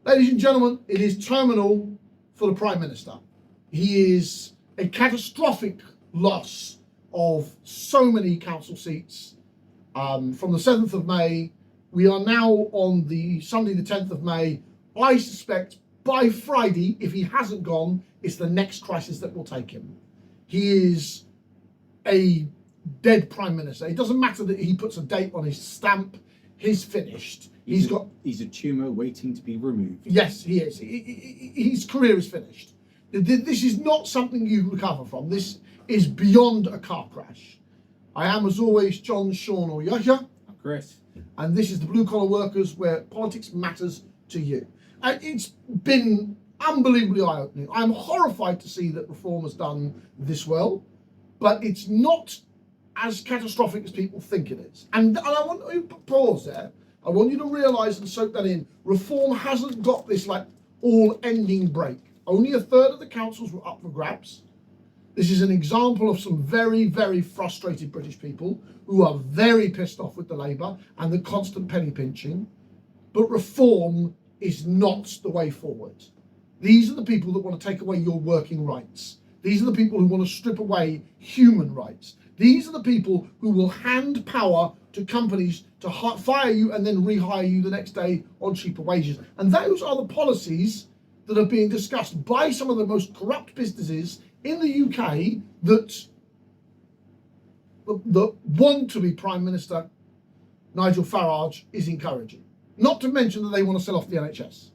Ladies and gentlemen, it is terminal for the Prime Minister. He is a catastrophic loss of so many council seats. From the 7th of May, we are now on the Sunday the 10th of May. I suspect by Friday, if he hasn't gone, it's the next crisis that will take him. He is a dead Prime Minister. It doesn't matter that he puts a date on his stamp. He's finished. He's a tumour waiting to be removed. Yes, he is. His career is finished. This is not something you recover from. This is beyond a car crash. I am, as always, Shean and I'm Chris. And this is the Blue Collar Workers, where politics matters to you. And it's been unbelievably eye-opening. I'm horrified to see that Reform has done this well, but it's not as catastrophic as people think it is. And I want to pause there. I want you to realise and soak that in. Reform hasn't got this like all-ending break. Only a third of the councils were up for grabs. This is an example of some very, very frustrated British people who are very pissed off with the Labour and the constant penny pinching. But Reform is not the way forward. These are the people that want to take away your working rights. These are the people who want to strip away human rights. These are the people who will hand power to companies to fire you and then rehire you the next day on cheaper wages. And those are the policies that are being discussed by some of the most corrupt businesses in the UK that want to be Prime Minister Nigel Farage is encouraging. Not to mention that they want to sell off the NHS.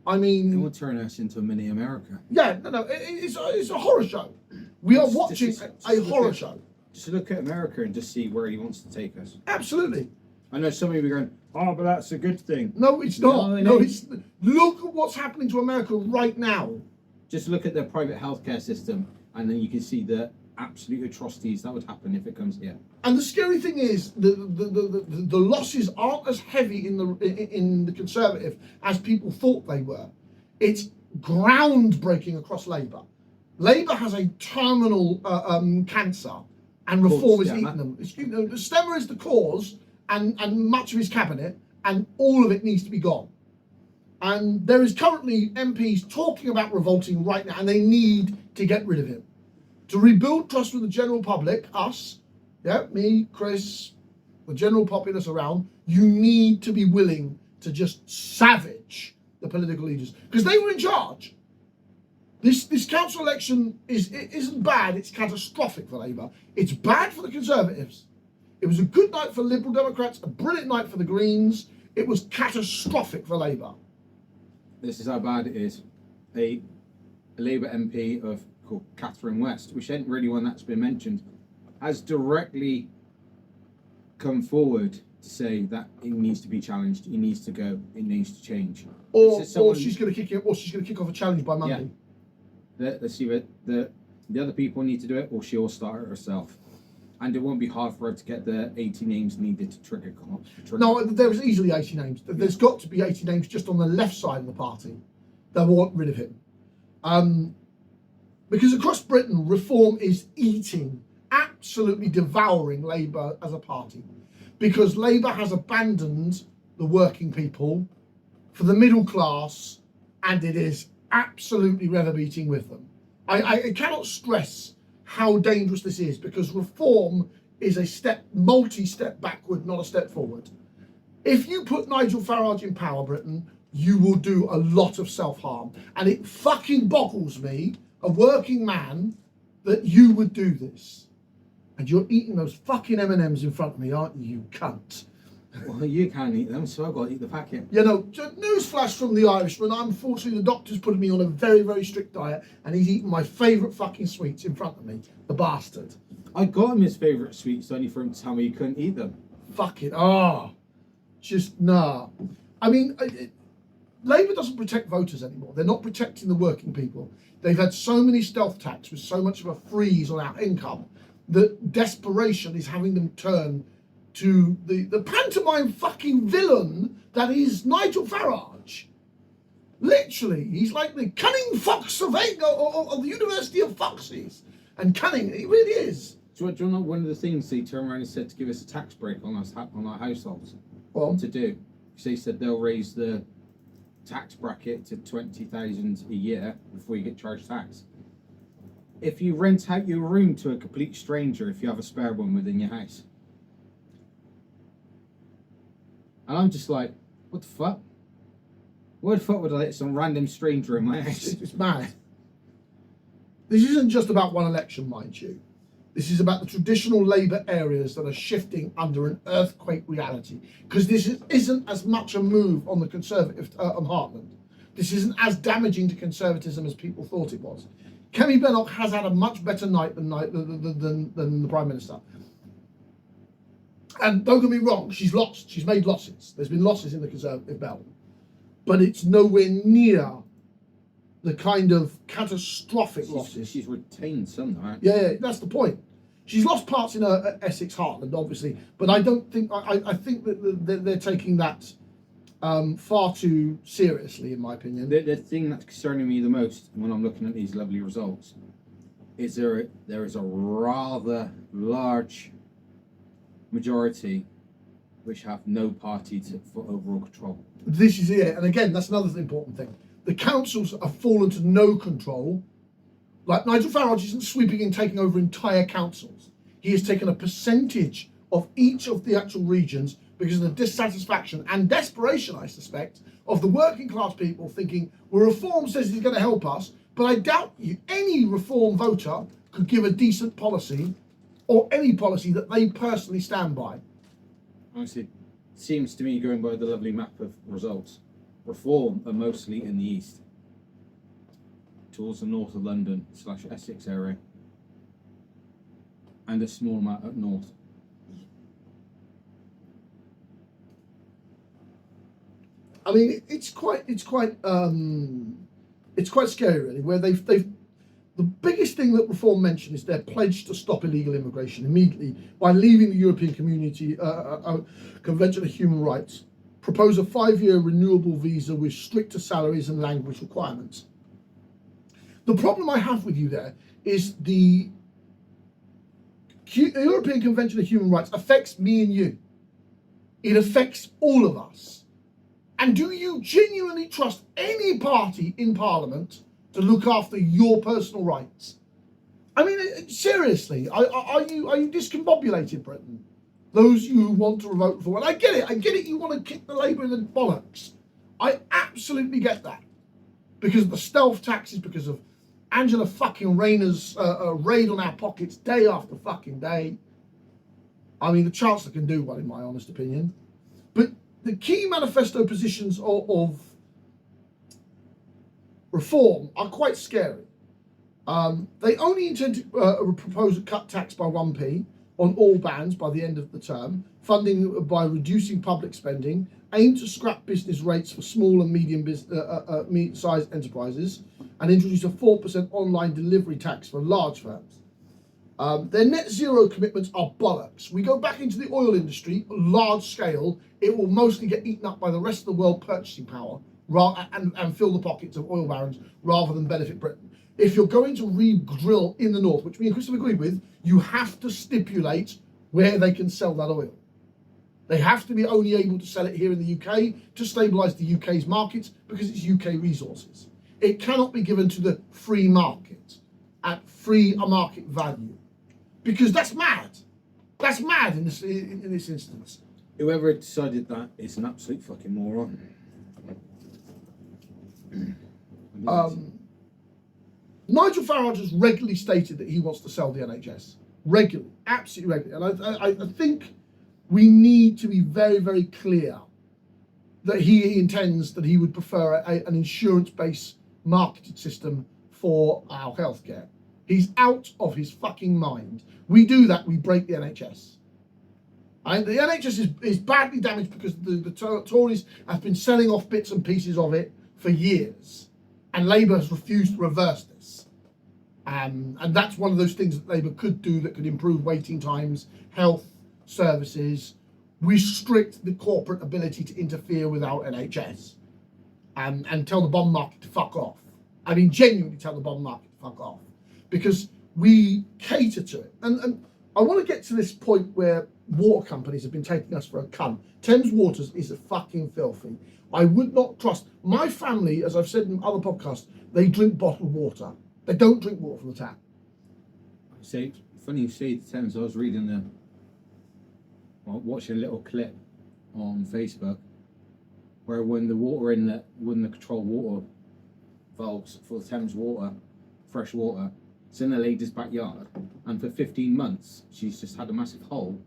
I mean, it will turn us into a mini America. Yeah, no, it's a horror show. We are watching a horror show. Just look at America and just see where he wants to take us. Absolutely. I know some of you are going, oh, but that's a good thing. No, it's not. No, it's look at what's happening to America right now. Just look at their private healthcare system, and then you can see the absolute atrocities that would happen if it comes here. And the scary thing is, the losses aren't as heavy in the Conservative as people thought they were. It's groundbreaking across Labour. Labour has a terminal cancer, and Reform is eating them. Starmer is the cause, and much of his cabinet, and all of it needs to be gone. And there is currently MPs talking about revolting right now, and they need to get rid of him. To rebuild trust with the general public, us, yeah, me, Chris, the general populace around, you need to be willing to just savage the political leaders, because they were in charge. This council election isn't bad, it's catastrophic for Labour. It's bad for the Conservatives. It was a good night for Liberal Democrats, a brilliant night for the Greens. It was catastrophic for Labour. This is how bad it is. A Labour MP called Catherine West, which ain't really one that's been mentioned, has directly come forward to say that it needs to be challenged, it needs to go, it needs to change. Or she's going to kick off a challenge by Monday. Yeah. Let's see what the other people need to do it, or she'll start it herself. And it won't be hard for her to get the 80 names needed to trigger. No, there's easily 80 names. There's got to be 80 names just on the left side of the party that want rid of him. Because across Britain, Reform is eating, absolutely devouring Labour as a party. Because Labour has abandoned the working people for the middle class, and it is absolutely reverberating with them. I cannot stress how dangerous this is, because Reform is a multi-step backward, not a step forward. If you put Nigel Farage in power, Britain, you will do a lot of self-harm. And it fucking boggles me, a working man, that you would do this. And you're eating those fucking M&Ms in front of me, aren't you, you cunt? Well, you can't eat them, so I've got to eat the packet. You know, newsflash from the Irishman. Unfortunately, the doctor's putting me on a very, very strict diet, and he's eating my favourite fucking sweets in front of me. The bastard. I got him his favourite sweets only for him to tell me he couldn't eat them. Fuck it. Just nah. I mean, Labour doesn't protect voters anymore. They're not protecting the working people. They've had so many stealth attacks with so much of a freeze on our income that desperation is having them turn to the pantomime fucking villain that is Nigel Farage. Literally, he's like the cunning fox of the University of Foxes. And cunning, he really is. Do you know one of the things they turned around and said to give us a tax break on our households? Well, to do? Because they said they'll raise the tax bracket to 20,000 a year before you get charged tax. If you rent out your room to a complete stranger, if you have a spare one within your house, and I'm just like, what the fuck? Why the fuck would I let some random stranger in my house? It's mad. This isn't just about one election, mind you. This is about the traditional Labour areas that are shifting under an earthquake reality. Because this isn't as much a move on the Conservative heartland. This isn't as damaging to conservatism as people thought it was. Kemi Badenoch has had a much better night than the Prime Minister. And don't get me wrong, she's lost. She's made losses. There's been losses in the Conservative belt. But it's nowhere near the kind of catastrophic losses. She's retained some, right? Yeah, that's the point. She's lost parts in her Essex heartland, obviously, but I don't think I think that they're taking that far too seriously, in my opinion. The thing that's concerning me the most when I'm looking at these lovely results is there is a rather large majority which have no party for overall control. This is it, and again, that's another important thing. The councils have fallen to no control. Like Nigel Farage isn't sweeping in, taking over entire councils. He has taken a percentage of each of the actual regions because of the dissatisfaction and desperation, I suspect, of the working class people thinking, well, reform says it's going to help us, but I doubt any reform voter could give a decent policy or any policy that they personally stand by. Honestly, it seems to me, going by the lovely map of results, reform are mostly in the east, towards the north of London / Essex area, and a small amount up north. I mean, it's quite scary, really. Where they've the biggest thing that Reform mentioned is their pledge to stop illegal immigration immediately by leaving the European Community Convention on Human Rights. Propose a 5-year renewable visa with stricter salaries and language requirements. The problem I have with you there is the European Convention of Human Rights affects me and you. It affects all of us. And do you genuinely trust any party in Parliament to look after your personal rights? I mean, seriously, are you discombobulated, Britain? Those you who want to vote for, and I get it, you want to kick the Labour in the bollocks. I absolutely get that. Because of the stealth taxes, because of Angela fucking Rayner's raid on our pockets day after fucking day. I mean, the Chancellor can do one, in my honest opinion. But the key manifesto positions of reform are quite scary. They only intend to propose a cut tax by 1p on all bands by the end of the term, funding by reducing public spending, aim to scrap business rates for small and medium-sized enterprises, and introduce a 4% online delivery tax for large firms. Their net zero commitments are bollocks. We go back into the oil industry, large scale, it will mostly get eaten up by the rest of the world purchasing power and fill the pockets of oil barons rather than benefit Britain. If you're going to re-drill in the north, which me and Chris have agreed with, you have to stipulate where they can sell that oil. They have to be only able to sell it here in the UK to stabilise the UK's markets because it's UK resources. It cannot be given to the free market at free market value, because that's mad. That's mad in this instance. Whoever decided that is an absolute fucking moron. Nigel Farage has regularly stated that he wants to sell the NHS. Regularly, absolutely regularly. And I think we need to be very, very clear that he intends that he would prefer an insurance-based marketed system for our healthcare. He's out of his fucking mind. We do that, we break the NHS. And the NHS is badly damaged because the Tories have been selling off bits and pieces of it for years. And Labour has refused to reverse this. And that's one of those things that Labour could do that could improve waiting times, health services, restrict the corporate ability to interfere with our NHS, and tell the bond market to fuck off. I mean, genuinely tell the bond market to fuck off. Because we cater to it. And I want to get to this point where water companies have been taking us for a cunt. Thames Waters is fucking filthy. I would not trust my family, as I've said in other podcasts, they drink bottled water. They don't drink water from the tap. So funny you say the Thames. I was watching a little clip on Facebook where when the water inlet, when the control water valves for the Thames water, fresh water, it's in a lady's backyard, and for 15 months she's just had a massive hole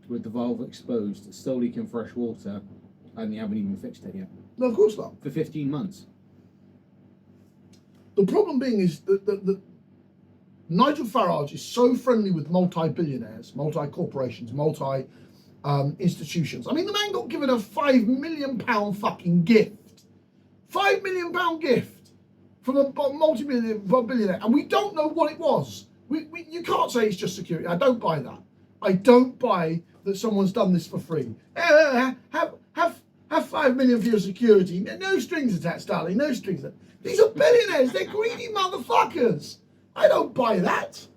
with the valve exposed, still leaking fresh water, and they haven't even fixed it yet. No, of course not. For 15 months. The problem being is that Nigel Farage is so friendly with multi-billionaires, multi-corporations, institutions. I mean, the man got given a £5 million fucking gift. £5 million gift from a multi-billionaire, and we don't know what it was. You can't say it's just security. I don't buy that. I don't buy that someone's done this for free. Have 5 million for your security. No strings attached, darling. No strings attached. These are billionaires. They're greedy motherfuckers. I don't buy that.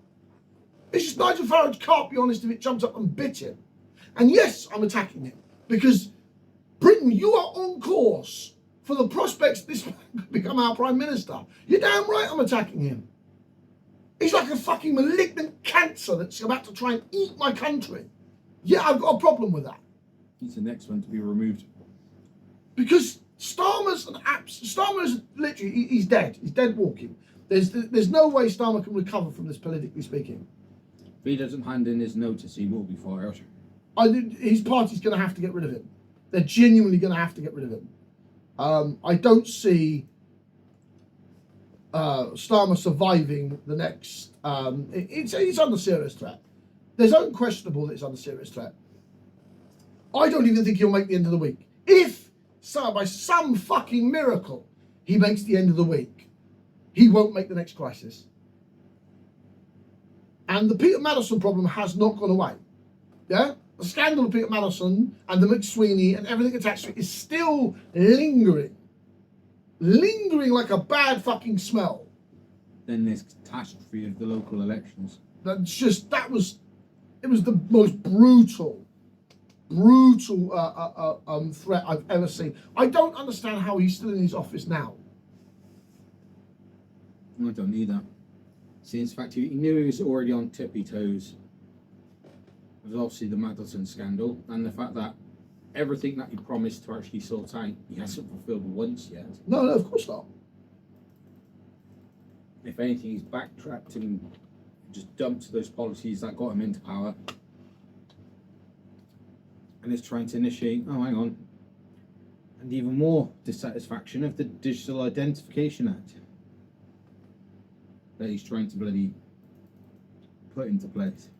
It's just Nigel Farage can't be honest if it jumps up and bit him. And yes, I'm attacking him because Britain, you are on course for the prospects this man could become our Prime Minister. You're damn right I'm attacking him. He's like a fucking malignant cancer that's about to try and eat my country. Yeah, I've got a problem with that. He's the next one to be removed. Because Starmer's literally, he's dead. He's dead walking. There's no way Starmer can recover from this, politically speaking. If he doesn't hand in his notice, he will be fired. His party's going to have to get rid of him. They're genuinely going to have to get rid of him. I don't see Starmer surviving the next. It's under serious threat. There's unquestionable that it's under serious threat. I don't even think he'll make the end of the week. If by some fucking miracle he makes the end of the week, he won't make the next crisis. And the Peter Madison problem has not gone away. Yeah? The scandal of Peter Madison and the McSweeney and everything attached to it is still lingering. Lingering like a bad fucking smell. Then there's catastrophe of the local elections. It was the most brutal threat I've ever seen. I don't understand how he's still in his office now. I don't either. See, in fact, he knew he was already on tippy toes. There's obviously the Madison scandal and the fact that everything that he promised to actually sort out, he hasn't fulfilled once yet. No, of course not. If anything, he's backtracked and just dumped those policies that got him into power. And is trying to initiate, and even more dissatisfaction of the Digital Identification Act that he's trying to bloody put into place.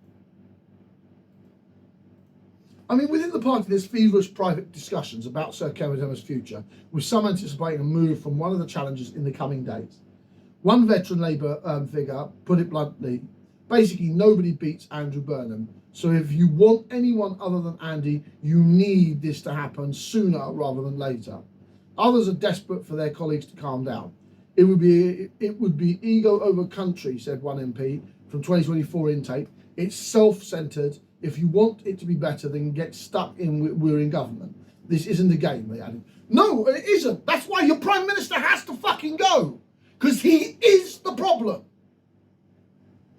I mean, within the party, there's feverish private discussions about Sir Keir Starmer's future, with some anticipating a move from one of the challengers in the coming days. One veteran Labour figure put it bluntly, basically nobody beats Andrew Burnham, so if you want anyone other than Andy, you need this to happen sooner rather than later. Others are desperate for their colleagues to calm down. It would be ego over country, said one MP from 2024 intake. It's self-centred. If you want it to be better, then get stuck in we're in government. This isn't a game, they added. No, it isn't. That's why your Prime Minister has to fucking go. Because he is the problem.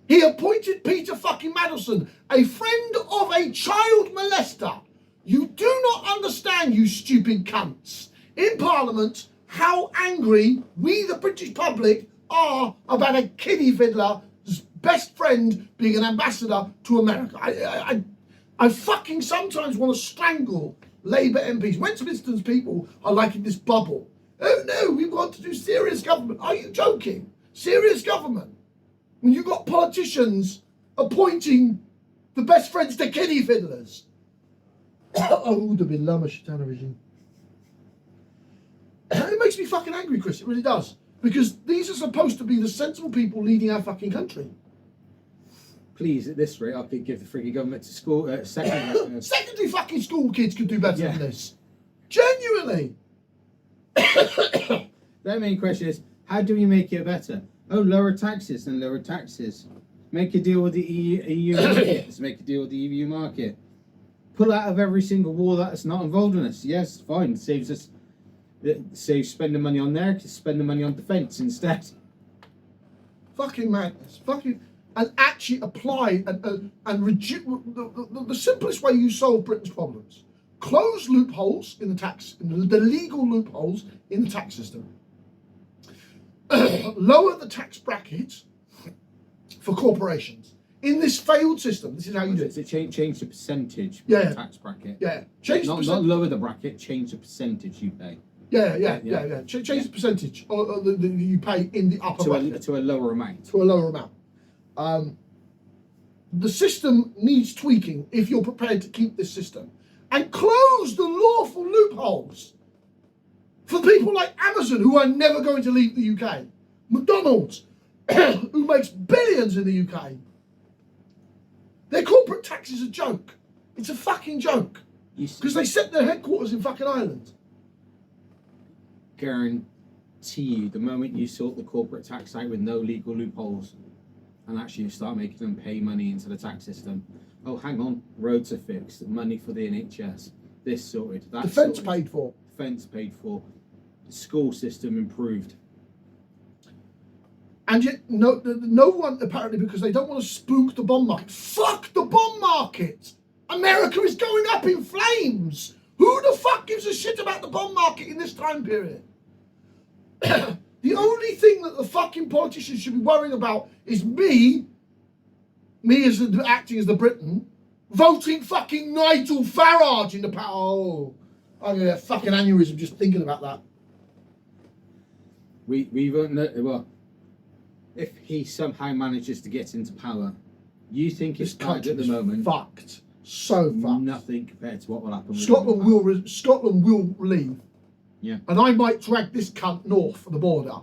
He appointed Peter fucking Madison, a friend of a child molester. You do not understand, you stupid cunts, in Parliament, how angry we, the British public, are about a kiddie fiddler's best friend being an ambassador to America. I fucking sometimes want to strangle Labour MPs. Westminster's people are like in this bubble. Oh no, we want to do serious government. Are you joking? Serious government? When you've got politicians appointing the best friends to kiddie fiddlers. A'udhu billah minash shaitanir rajim. It makes me fucking angry, Chris. It really does. Because these are supposed to be the sensible people leading our fucking country. Please, at this rate, I could give the freaking government to school secondary. Secondary fucking school kids could do better than this. Genuinely. The main question is, how do we make it better? Oh, lower taxes and lower taxes. Make a deal with the EU market. Let's make a deal with the EU market. pull out of every single war that's not involved in us. Yes, fine. It saves spending money on there, spending money on defence instead. Fucking madness. And actually apply and reduce the simplest way you solve Britain's problems. Close loopholes in the tax, the legal loopholes in the tax system. Lower the tax brackets for corporations. In this failed system, this is how you do it. So change the percentage for Yeah. the tax bracket. Yeah. Not lower the bracket, change the percentage you pay. Yeah. Change the percentage that you pay in the upper bracket. To a lower amount. To a lower amount. The system needs tweaking if you're prepared to keep this system. And close the lawful loopholes for people like Amazon, who are never going to leave the UK. McDonald's, who makes billions in the UK. Their corporate tax is a joke. It's a fucking joke. Because they set their headquarters in fucking Ireland. Guarantee you, the moment you sort the corporate tax out with no legal loopholes and actually start making them pay money into the tax system, oh, hang on, roads are fixed, money for the NHS, this sorted, that Defence sorted, paid for. Defence paid for, the school system improved. And yet, no one, apparently, because they don't want to spook the bond market. Fuck the bond market! America is going up in flames! Who the fuck gives a shit about the bond market in this time period? The only thing that the fucking politicians should be worrying about is me as acting as the Briton, voting fucking Nigel Farage into power. Oh, I'm gonna get a fucking aneurysm just thinking about that. We won't know, well, if he somehow manages to get into power, you think it's bad at the moment? Fucked. So fucked. Nothing compared to what will happen. Scotland will leave. Yeah. And I might drag this cunt north for the border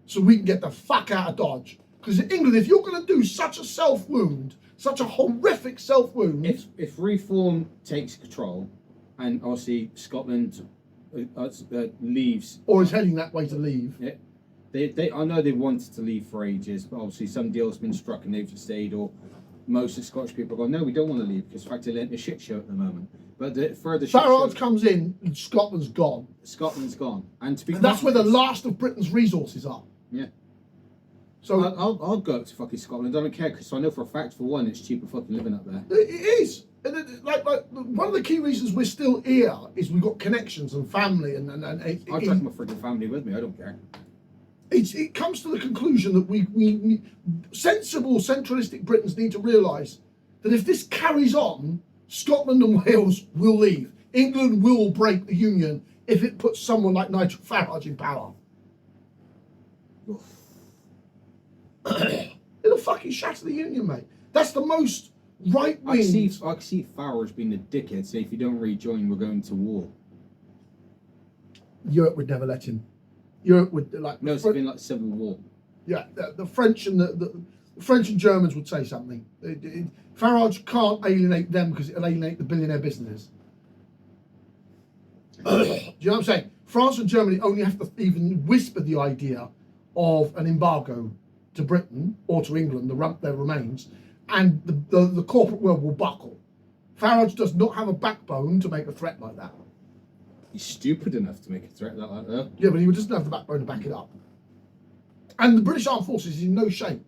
so we can get the fuck out of Dodge. Because in England, if you're going to do such a self-wound, such a horrific self-wound... If reform takes control, and obviously Scotland leaves... Or is heading that way to leave. Yeah, I know they've wanted to leave for ages, but obviously some deal's been struck and they've stayed, or most of the Scottish people go, no, we don't want to leave, because in fact they're in a shit show at the moment. But the further Farage comes in, and Scotland's gone. Scotland's gone. And that's where the last of Britain's resources are. Yeah. So I'll go up to fucking Scotland. I don't care, because I know for a fact, for one, it's cheaper fucking living up there. It is. And like one of the key reasons we're still here is we've got connections and family and I drag my freaking family with me. I don't care. It comes to the conclusion that we sensible centralistic Britons need to realise that if this carries on, Scotland and Wales will leave. England will break the union if it puts someone like Nigel Farage in power. It'll fucking shatter the union, mate. That's the most right-wing... I can see Farage being a dickhead, say if you don't rejoin, we're going to war. Europe would never let him. Europe would like... No, it's been like civil war. Yeah, the French and the French and Germans would say something. Farage can't alienate them because it'll alienate the billionaire businesses. Do you know what I'm saying? France and Germany only have to even whisper the idea of an embargo to Britain or to England, their remains, and the corporate world will buckle. Farage does not have a backbone to make a threat like that. He's stupid enough to make a threat like that. Yeah, but he doesn't have the backbone to back it up. And the British Armed Forces is in no shape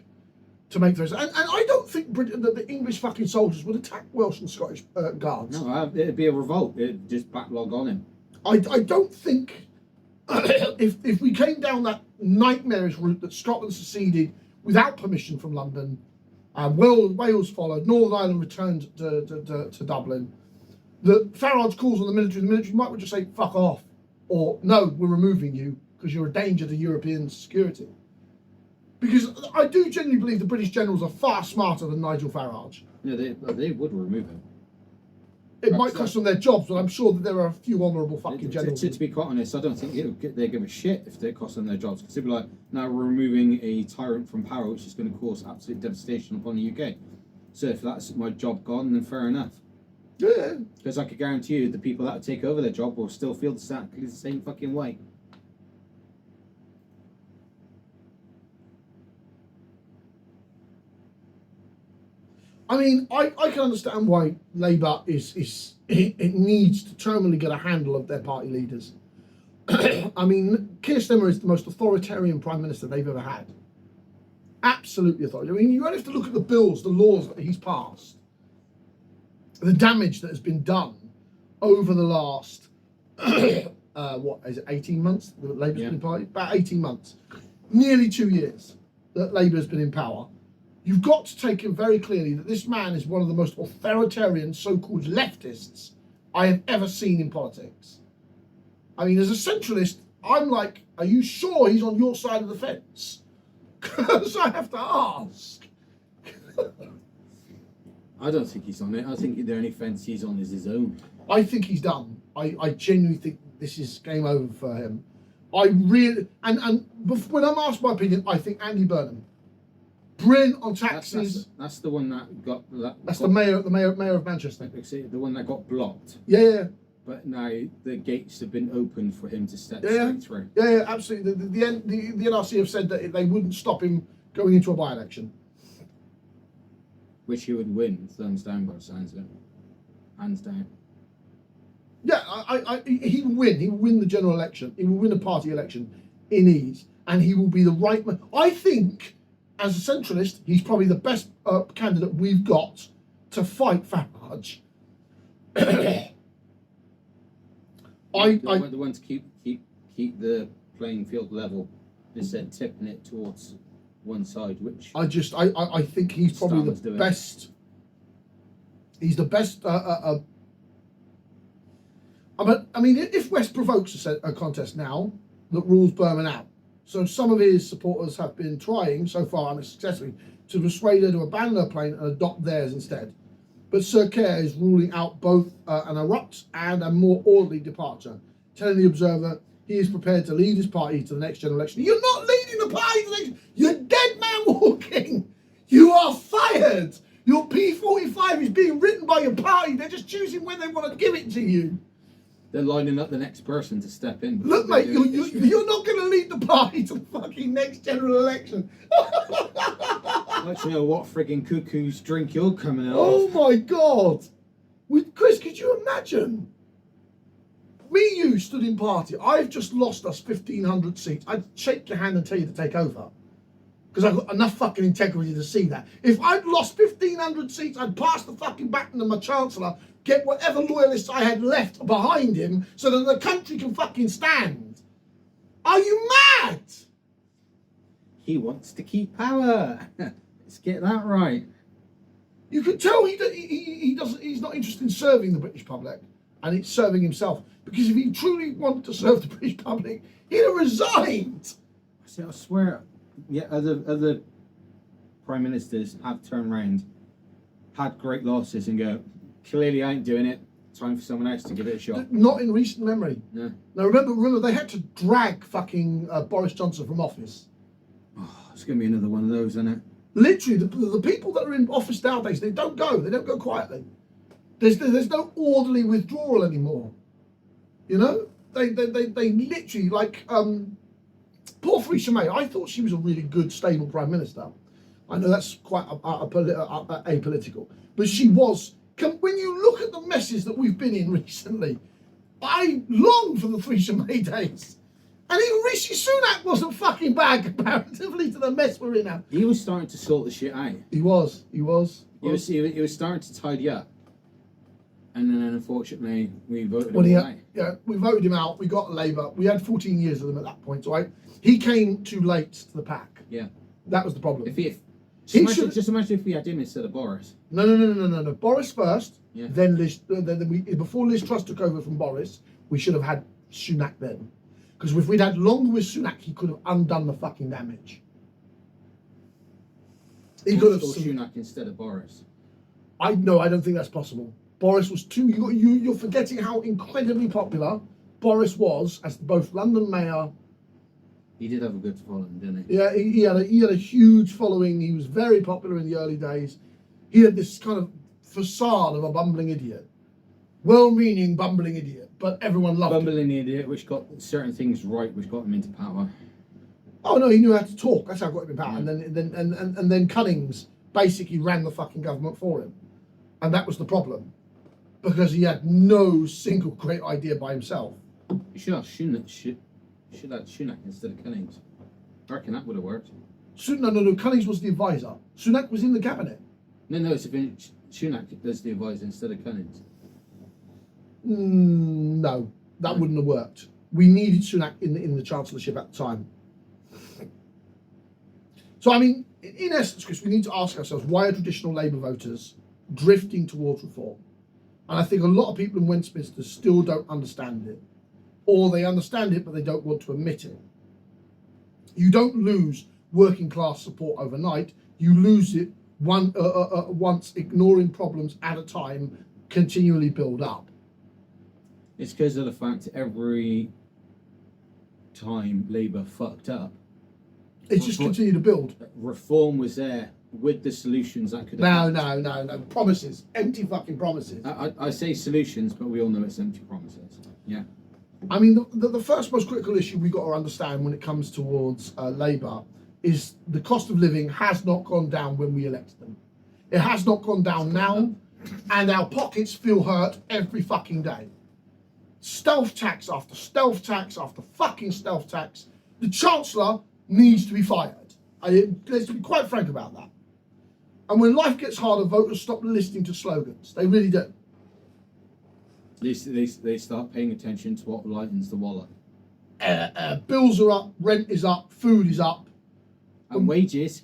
to make those. And I don't think that the English fucking soldiers would attack Welsh and Scottish guards. No, it'd be a revolt. It'd just backlog on him. I don't think if we came down that nightmarish route that Scotland seceded without permission from London, Wales followed, Northern Ireland returned to Dublin, that Farage calls on the military might just say, fuck off, or no, we're removing you because you're a danger to European security. Because I do genuinely believe the British generals are far smarter than Nigel Farage. Yeah, they would remove him. It might cost them their jobs, but I'm sure that there are a few honourable fucking generals. To be quite honest, I don't think they give a shit if they cost them their jobs. Because they'd be like, now we're removing a tyrant from power, which is going to cause absolute devastation upon the UK. So if that's my job gone, then fair enough. Yeah. Because I could guarantee you the people that take over their job will still feel exactly the same fucking way. I mean, I can understand why Labour it needs to terminally get a handle of their party leaders. I mean, Keir Starmer is the most authoritarian Prime Minister they've ever had. Absolutely authoritarian. I mean, you only have to look at the bills, the laws that he's passed, the damage that has been done over the last, what is it, 18 months that Labour's been in party? About 18 months. Nearly 2 years that Labour's been in power. You've got to take it very clearly that this man is one of the most authoritarian so-called leftists I have ever seen in politics. I mean, as a centralist, I'm like, are you sure he's on your side of the fence? Because I have to ask. I don't think he's on it. I think the only fence he's on is his own. I think he's done. I genuinely think this is game over for him. I really, and when I'm asked my opinion, I think Andy Burnham, brilliant on taxes. That's the one that got. That's the mayor of Manchester. The one that got blocked. Yeah. But now the gates have been opened for him to step straight through. Yeah, absolutely. The NRC have said that they wouldn't stop him going into a by-election. Which he would win, thumbs down by the sounds of it. Hands down. Yeah, he will win. He will win the general election. He will win a party election in ease. And he will be the right man. I think, as a centralist, he's probably the best candidate we've got to fight Farage. The one to keep the playing field level instead tipping it towards one side, which I think he's probably the best. He's the best. I mean, if West provokes a contest now that rules Burman out, so some of his supporters have been trying so far unsuccessfully to persuade her to abandon her plane and adopt theirs instead. But Sir Keir is ruling out both an abrupt and a more orderly departure, telling the Observer he is prepared to lead his party to the next general election. You're not leading the party to the next. You're dead man walking. You are fired. Your P45 is being written by your party. They're just choosing when they want to give it to you. They're lining up the next person to step in. Look, mate, you're not going to lead the party to the fucking next general election. Let you know what frigging cuckoo's drink you're coming out Oh of. my God. With Chris, could you imagine? You stood in party. I've just lost us 1,500 seats. I'd shake your hand and tell you to take over. Because I've got enough fucking integrity to see that. If I'd lost 1,500 seats, I'd pass the fucking baton to my Chancellor, get whatever loyalists I had left behind him so that the country can fucking stand. Are you mad? He wants to keep power. Let's get that right. You can tell he's not interested in serving the British public, and it's serving himself. Because if he truly wanted to serve the British public, he'd have resigned. I swear, yeah, other prime ministers have turned around, had great losses, and go, clearly I ain't doing it. Time for someone else to give it a shot. Not in recent memory. No. Now remember, they had to drag fucking Boris Johnson from office. Oh, it's going to be another one of those, isn't it? Literally, the people that are in office nowadays, they don't go quietly. There's no orderly withdrawal anymore. You know, they literally, like poor Theresa May. I thought she was a really good, stable prime minister. I know that's quite apolitical, but she was. When you look at the messes that we've been in recently, I long for the Theresa May days. And even Rishi Sunak wasn't fucking bad comparatively to the mess we're in now. He was starting to sort the shit out. He was starting to tidy up. And then unfortunately we voted him out. Yeah, we voted him out. We got Labour. We had 14 years of them at that point, right? He came too late to the pack. Yeah. That was the problem. Just imagine if we had him instead of Boris. No. Boris first, yeah. Then Liz. Before Liz Truss took over from Boris, we should have had Sunak then. Because if we'd had longer with Sunak, he could have undone the fucking damage. He could have. Sunak instead of Boris. I don't think that's possible. Boris was too. You're forgetting how incredibly popular Boris was as both London mayor. He did have a good following, didn't he? Yeah, he had a huge following. He was very popular in the early days. He had this kind of facade of a bumbling idiot, well-meaning bumbling idiot, but everyone loved him. Bumbling idiot, which got certain things right, which got him into power. Oh no, he knew how to talk. That's how I got him in power. Yeah. And then Cummings basically ran the fucking government for him. And that was the problem. Because he had no single great idea by himself. You should have Sunak instead of 𝐿𝐮𝐬𝐿𝐫𝐿𝐿. I reckon that would have worked. No, 𝐿𝐮𝐬𝐿𝐫𝐿𝐿 was the advisor. Sunak was in the cabinet. No, it's been Sunak does the advisor instead of 𝐿𝐮𝐬𝐿𝐫𝐿. No, that wouldn't have worked. We needed Sunak in the chancellorship at the time. So, I mean, in essence, Chris, we need to ask ourselves, why are traditional Labour voters drifting towards reform? And I think a lot of people in Westminster still don't understand it. Or they understand it, but they don't want to admit it. You don't lose working class support overnight. You lose it once ignoring problems at a time continually build up. It's because of the fact every time Labour fucked up, it's just continued to build. Reform was there with the solutions that could have No. Promises. Empty fucking promises. I say solutions, but we all know it's empty promises. Yeah. I mean, the first most critical issue we've got to understand when it comes towards Labour is the cost of living has not gone down when we elected them. It has not gone down now, and our pockets feel hurt every fucking day. Stealth tax after stealth tax after fucking stealth tax. The Chancellor needs to be fired. Let's be quite frank about that. And when life gets harder, voters stop listening to slogans. They really do. They start paying attention to what lightens the wallet. Bills are up, rent is up, food is up. And wages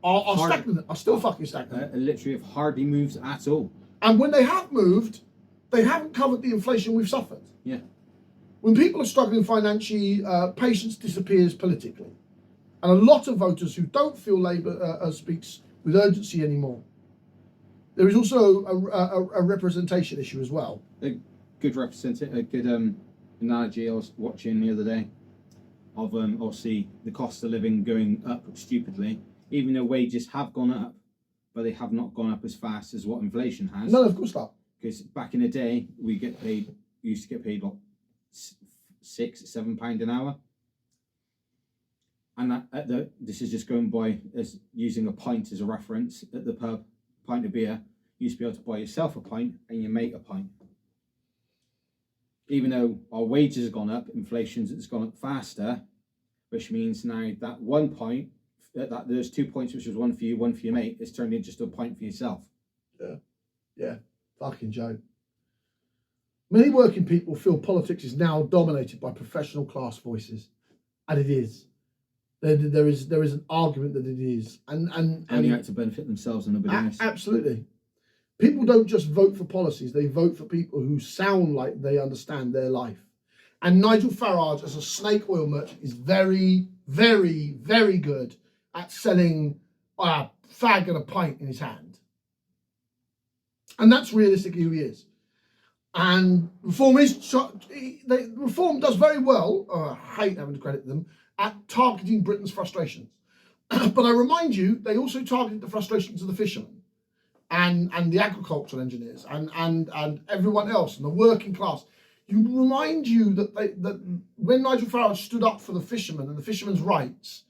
are stagnant, are still fucking stagnant. Literally have hardly moved at all. And when they have moved, they haven't covered the inflation we've suffered. Yeah. When people are struggling financially, patience disappears politically. And a lot of voters who don't feel Labour speaks with urgency anymore. There is also a representation issue as well. A good analogy I was watching the other day of obviously the cost of living going up stupidly, even though wages have gone up, but they have not gone up as fast as what inflation has. No, of course not. Because back in the day, we used to get paid what, £6-7 an hour, and this is just going by as using a pint as a reference. At the pub, pint of beer, you used to be able to buy yourself a pint and your mate a pint. Even though our wages have gone up, inflation's gone up faster, which means now that 1 pint, that there's 2 points, which was one for you, one for your mate, is turned into just a pint for yourself. Yeah, fucking joke. Many working people feel politics is now dominated by professional class voices, and it is. There is an argument that it is, and only out to benefit themselves and nobody else. Absolutely. People don't just vote for policies; they vote for people who sound like they understand their life. And Nigel Farage, as a snake oil merchant, is very, very, very good at selling a fag and a pint in his hand. And that's realistically who he is. And Reform does very well, I hate having to credit them, at targeting Britain's frustrations. But I remind you, they also targeted the frustrations of the fishermen and the agricultural engineers and everyone else and the working class. You remind you that when Nigel Farage stood up for the fishermen and the fishermen's rights,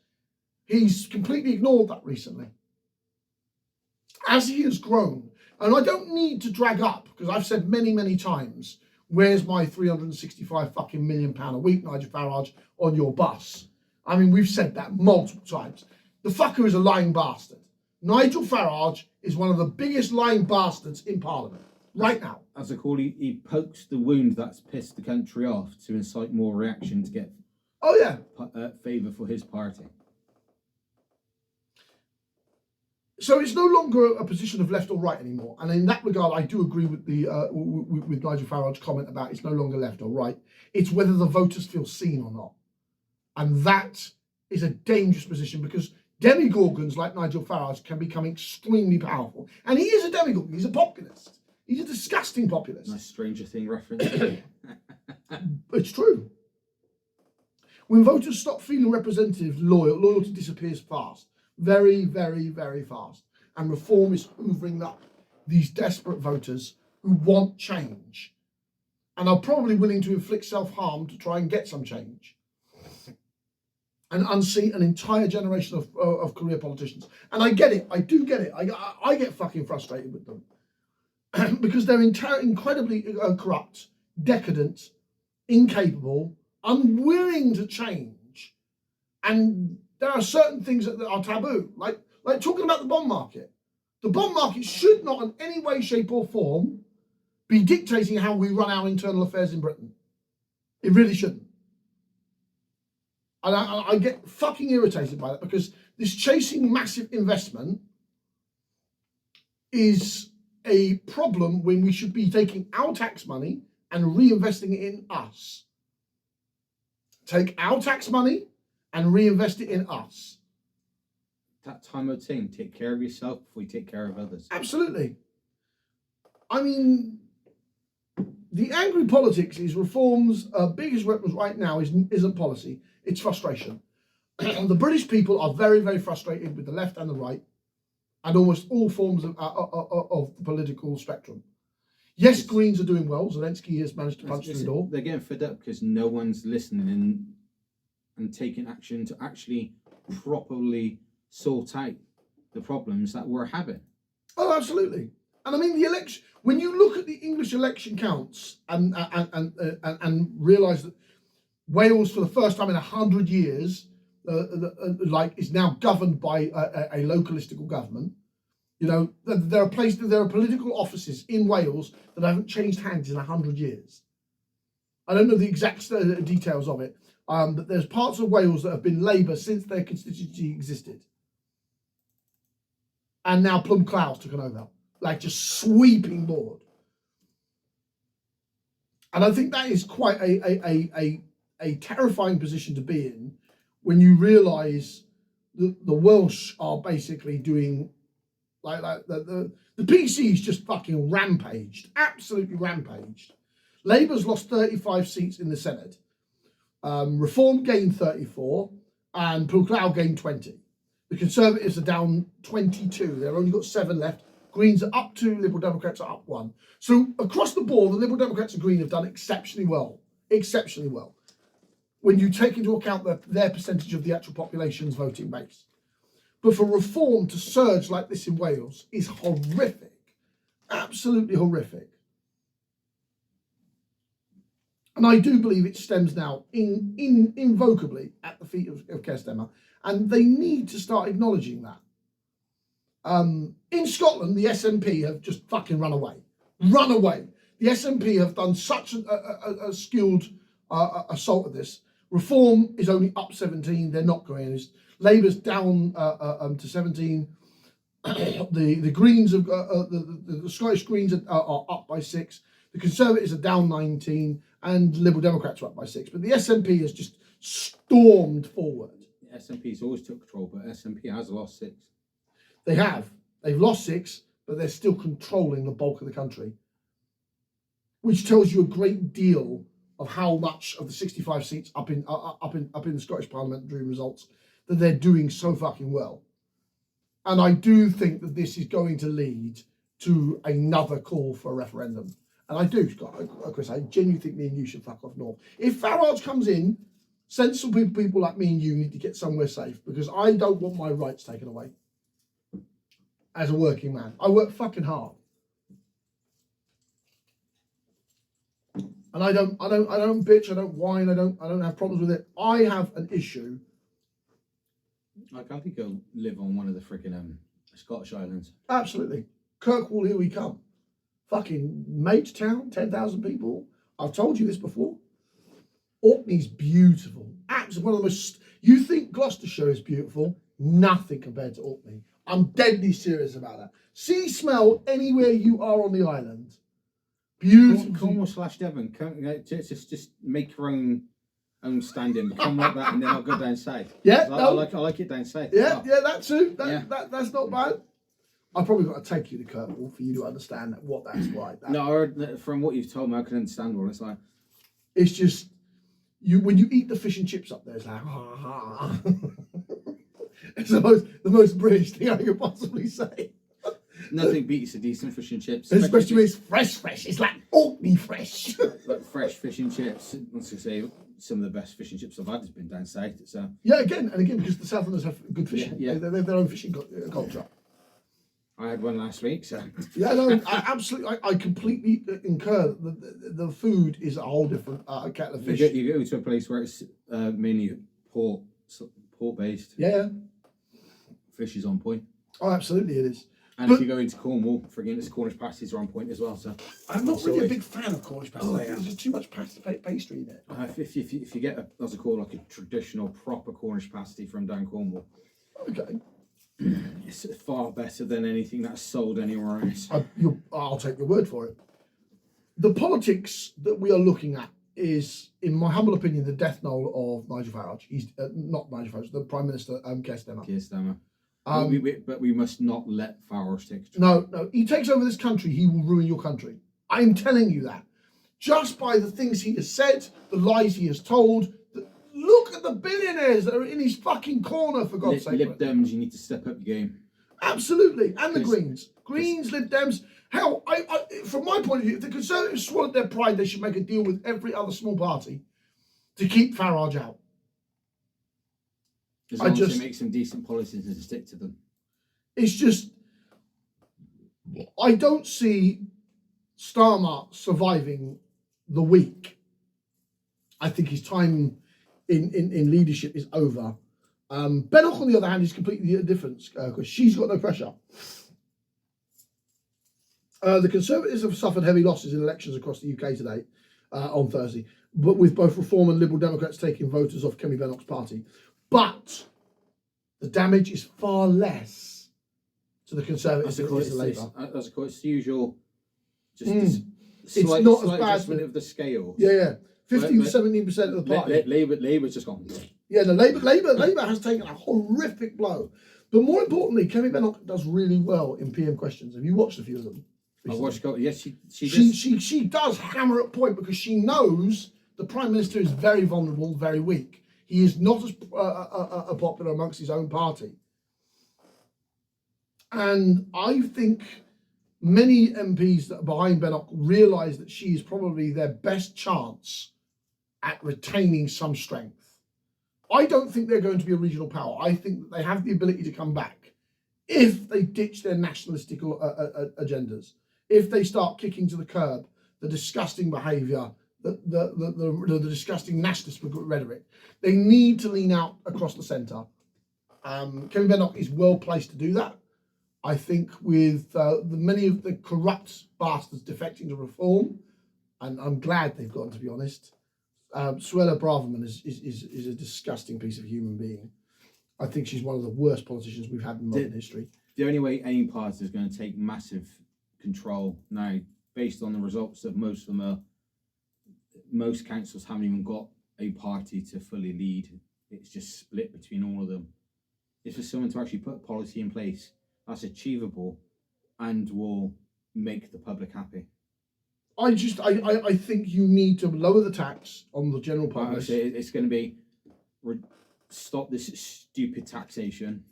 he's completely ignored that recently. As he has grown, and I don't need to drag up, because I've said many, many times, where's my £365 fucking million a week, Nigel Farage, on your bus? I mean, we've said that multiple times. The fucker is a lying bastard. Nigel Farage is one of the biggest lying bastards in Parliament right now. As I call it, he pokes the wound that's pissed the country off to incite more reaction to get favour for his party. So it's no longer a position of left or right anymore. And in that regard, I do agree with the with Nigel Farage's comment about it's no longer left or right. It's whether the voters feel seen or not. And that is a dangerous position, because demigorgons like Nigel Farage can become extremely powerful. And he is a demigorgon. He's a populist. He's a disgusting populist. Nice Stranger Thing reference. It's true. When voters stop feeling representative, loyalty disappears fast. Very, very, very fast. And Reform is hoovering up these desperate voters who want change and are probably willing to inflict self-harm to try and get some change. and unseat an entire generation of career politicians. And I get it. I do get it. I get fucking frustrated with them because they're incredibly corrupt, decadent, incapable, unwilling to change. And there are certain things that are taboo, like talking about the bond market. The bond market should not in any way, shape or form be dictating how we run our internal affairs in Britain. It really shouldn't. And I get fucking irritated by that because this chasing massive investment is a problem when we should be taking our tax money and reinvesting it in us. Take our tax money and reinvest it in us. That time of thing, take care of yourself before you take care of others. Absolutely. I mean, the angry politics is Reform's biggest weapons right now isn't policy, it's frustration. The British people are very, very frustrated with the left and the right and almost all forms of the political spectrum. Yes, Greens are doing well. 𝐬𝐮𝐬𝐜𝐫𝐿 has managed to punch through the door. They're getting fed up because no one's listening and taking action to actually properly sort out the problems that we're having. Oh, absolutely. And I mean, the election, when you look at the English election counts and realise that Wales, for the first time in 100 years, is now governed by a localistical government. You know, there are political offices in Wales that haven't changed hands in 100 years. I don't know the exact details of it, but there's parts of Wales that have been Labour since their constituency existed. And now Plum Clouds took over, like just sweeping board. And I think that is quite a terrifying position to be in when you realise that the Welsh are basically doing the PC's just fucking rampaged, absolutely rampaged. Labour's lost 35 seats in the Senate. Reform gained 34 and Plum Cloud gained 20. The Conservatives are down 22. They've only got 7 left. Greens are up 2, Liberal Democrats are up 1. So across the board, the Liberal Democrats and Green have done exceptionally well. Exceptionally well. When you take into account their percentage of the actual population's voting base. But for Reform to surge like this in Wales is horrific. Absolutely horrific. And I do believe it stems now invocably at the feet of Kair Starimier. And they need to start acknowledging that. In Scotland, the SNP have just fucking run away. Run away. The SNP have done such a skilled assault at this. Reform is only up 17. They're not going. Labour's down to 17. The Greens have the Scottish Greens are up by 6. The Conservatives are down 19, and Liberal Democrats are up by 6. But the SNP has just stormed forward. The SNP's always took control, but SNP has lost 6. They have. They've lost 6, but they're still controlling the bulk of the country, which tells you a great deal of how much of the 65 seats up in the Scottish parliamentary results that they're doing so fucking well. And I do think that this is going to lead to another call for a referendum. And I do, Chris, I genuinely think me and you should fuck off north. If Farage comes in, sensible people like me and you need to get somewhere safe, because I don't want my rights taken away as a working man. I work fucking hard. And I don't bitch, I don't whine, I don't have problems with it. I have an issue. I can't think I'll live on one of the freaking Scottish islands. Absolutely. Kirkwall, here we come. Fucking mate town, 10,000 people. I've told you this before. Orkney's beautiful. Absolutely one of the most. You think Gloucestershire is beautiful? Nothing compared to Orkney. I'm deadly serious about that. See, smell anywhere you are on the island. Beautiful. Cornwall/Devon. Just make your own stand-in. Become like that, and then I'll go down south. Yeah, I like it down south. Yeah, yeah, that too. That's not bad. I've probably got to take you to Kirkwall for you to understand what that's like. No, from what you've told me, I can understand what it's like. It's just when you eat the fish and chips up there, it's like it's the most British thing I could possibly say. Nothing beats a decent fish and chips. Especially when it's fresh. It's like Orkney fresh. Like fresh fish and chips. Let's just say some of the best fish and chips I've had has been down south. So yeah, again and again, because the Southerners have good fishing. Yeah. They have their own fishing culture. I had one last week, so Yeah, no, absolutely. I completely concur. The food is a whole different kettle of fish. you go to a place where it's mainly port based. Yeah. Fish is on point. Oh, absolutely, it is. And if you go into Cornwall, friggin' the Cornish pasties are on point as well. So I'm not really a big fan of Cornish pasties. Oh, yeah. There's just too much pastry there. if you get as I call like a traditional proper Cornish pasty from down Cornwall, Okay. it's far better than anything that's sold anywhere else. I'll take your word for it. The politics that we are looking at is, in my humble opinion, the death knell of Nigel Farage. He's not Nigel Farage, the Prime Minister, Keir Starimier. Keir Starimier. But we must not let Farage take control. No, he takes over this country, he will ruin your country. I'm telling you that. Just by the things he has said, the lies he has told. Look at the billionaires that are in his fucking corner, for God's sake. Lib Dems, you need to step up your game. Absolutely. And the Greens. Lib Dems. Hell, from my point of view, if the Conservatives swallowed their pride, they should make a deal with every other small party to keep Farage out. As long as they make some decent policies and stick to them. It's just, I don't see Starmer surviving the week. I think his time in leadership is over. Bennock, on the other hand, is completely different because she's got no pressure. The Conservatives have suffered heavy losses in elections across the UK today, on Thursday, but with both Reform and Liberal Democrats taking voters off Kemi Bennock's party. But the damage is far less to the Conservatives than it is to Labour. As of course, it's the usual, just slight bad adjustment of the scale. Yeah. 15 to 17% of the party. Labour's just gone. Yeah, no, Labour has taken a horrific blow. But more importantly, Kemi Bennock does really well in PM questions. Have you watched a few of them? I watched. Yes, she does hammer at point because she knows the Prime Minister is very vulnerable, very weak. He is not as popular amongst his own party. And I think many MPs that are behind Bennock realise that she is probably their best chance at retaining some strength. I don't think they're going to be a regional power. I think that they have the ability to come back if they ditch their nationalistic agendas, if they start kicking to the curb the disgusting behaviour, the disgusting nationalist rhetoric. They need to lean out across the centre. Kemi Bennock is well placed to do that. I think with many of the corrupt bastards defecting to Reform, and I'm glad they've gone, to be honest. Suella Braverman is a disgusting piece of human being. I think she's one of the worst politicians we've had in modern history. The only way any party is going to take massive control now, based on the results that most councils haven't even got a party to fully lead. It's just split between all of them. It's for someone to actually put policy in place that's achievable and will make the public happy. I think you need to lower the tax on the general public. It's going to be stop this stupid taxation.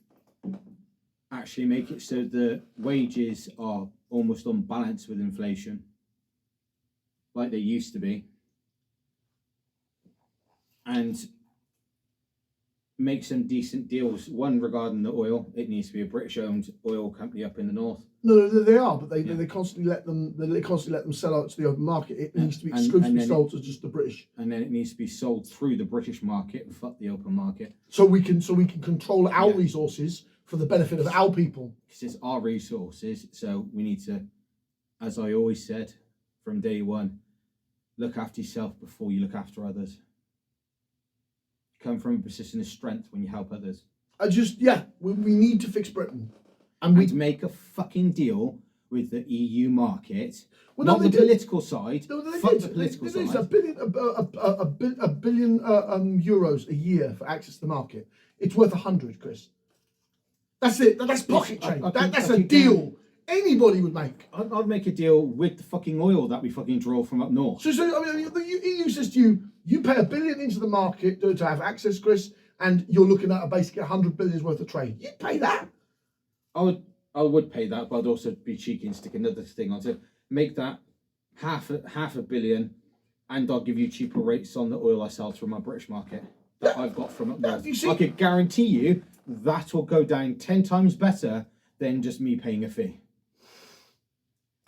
Actually make it so the wages are almost on balance with inflation, like they used to be, and make some decent deals. One regarding the oil, it needs to be a British-owned oil company up in the north. No, they are, but they constantly let them sell out to the open market. It needs to be exclusively sold to just the British, and then it needs to be sold through the British market and fuck the open market. So we can control our resources for the benefit of our people. It's our resources, so we need to, as I always said from day one, look after yourself before you look after others. Come from a position of strength when you help others. We need to fix Britain. And we make a fucking deal with the EU market. Well, not the political side. Fuck the political side. It's a billion euros a year for access to the market. It's worth 100, Chris. That's it. That's pocket change. That's a deal anybody would make. I'd make a deal with the fucking oil that we fucking draw from up north. So I mean, the EU says to you pay $1 billion into the market to have access, Chris, and you're looking at basically 100 billion worth of trade. You'd pay that. I would pay that, but I'd also be cheeky and stick another thing on to make that half a billion and I'll give you cheaper rates on the oil I sell through my British market that I've got from up north. You see, I could guarantee you that will go down 10 times better than just me paying a fee.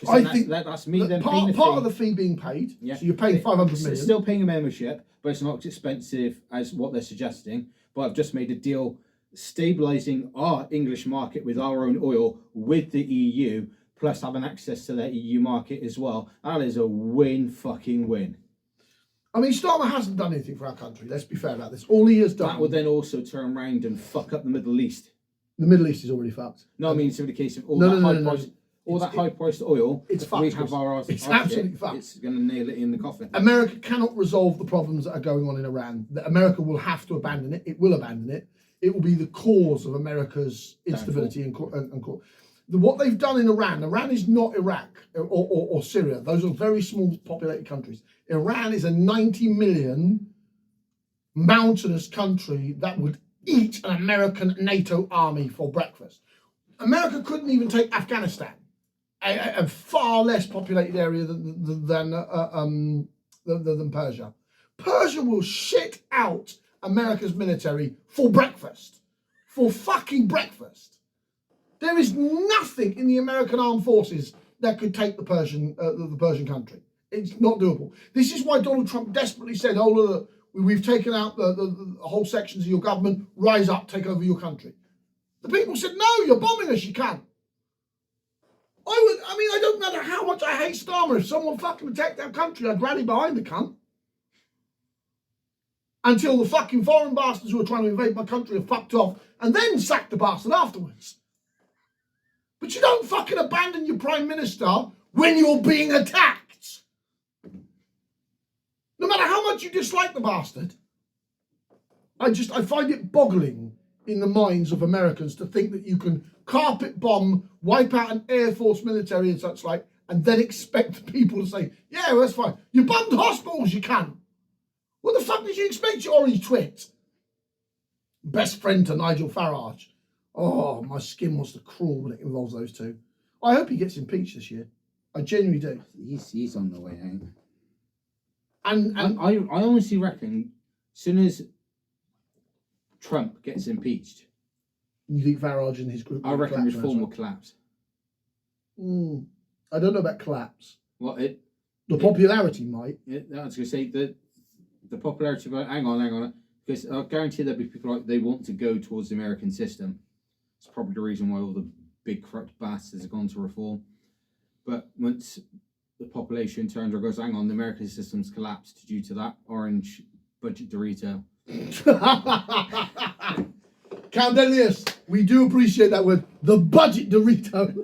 I think that's me then part, paying a fee. part of the fee being paid. Yeah. So you're paying 500 million. It's still paying a membership, but it's not as expensive as what they're suggesting. But I've just made a deal stabilising our English market with our own oil with the EU, plus having access to their EU market as well. That is a win-fucking-win. I mean, Starmer hasn't done anything for our country. Let's be fair about this. All he has done... That would then also turn around and fuck up the Middle East. The Middle East is already fucked. No, I mean, so in the case of all that high-priced oil, it's fucked. we have it's absolutely fucked. It's going to nail it in the coffin. America cannot resolve the problems that are going on in Iran. America will have to abandon it. It will abandon it. It will be the cause of America's instability and what they've done in Iran is not Iraq or Syria. Those are very small populated countries. Iran is a 90 million mountainous country that would eat an American NATO army for breakfast. America couldn't even take Afghanistan, a far less populated area than Persia. Persia will shit out America's military for breakfast, for fucking breakfast. There is nothing in the American armed forces that could take the Persian country. It's not doable. This is why Donald Trump desperately said, "Oh look, we've taken out the whole sections of your government. Rise up, take over your country." The people said, "No, you're bombing us. You can't." I don't matter how much I hate Starmer. If someone fucking attacked our country, I'd rally behind the cunt. Until the fucking foreign bastards who are trying to invade my country have fucked off, and then sack the bastard afterwards. But you don't fucking abandon your Prime Minister when you're being attacked. No matter how much you dislike the bastard. I find it boggling in the minds of Americans to think that you can carpet bomb, wipe out an Air Force military and such like, and then expect people to say, "Yeah, well, that's fine. You bombed hospitals, you can." What the fuck did you expect, you orange twit? Best friend to Nigel Farage. Oh, my skin wants to crawl when it involves those two. I hope he gets impeached this year. I genuinely do. He's on the way out. And I honestly reckon as soon as Trump gets impeached, you think Farage and his group? I reckon reform will collapse. I don't know about collapse. The popularity might. I was going to say the popularity. But hang on, because I guarantee there'll be people like they want to go towards the American system. It's probably the reason why all the big corrupt bastards have gone to reform. But once the population turns or goes, hang on, the American system's collapsed due to that orange budget Dorito. Candelius, we do appreciate that word, the budget Dorito.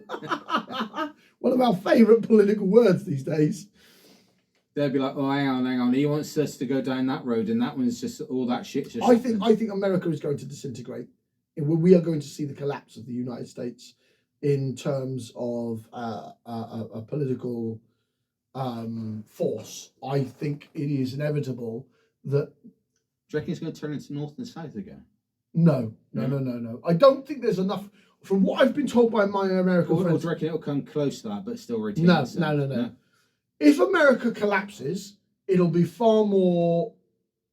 One of our favourite political words these days. They'll be like, "Oh, hang on. He wants us to go down that road, and that one's just all that shit." I think America is going to disintegrate. We are going to see the collapse of the United States in terms of a political force. I think it is inevitable that. Do you reckon it's going to turn into North and South again? No. I don't think there's enough. From what I've been told by my American friends, or do you reckon it'll come close to that, but still retain? No. If America collapses, it'll be far more.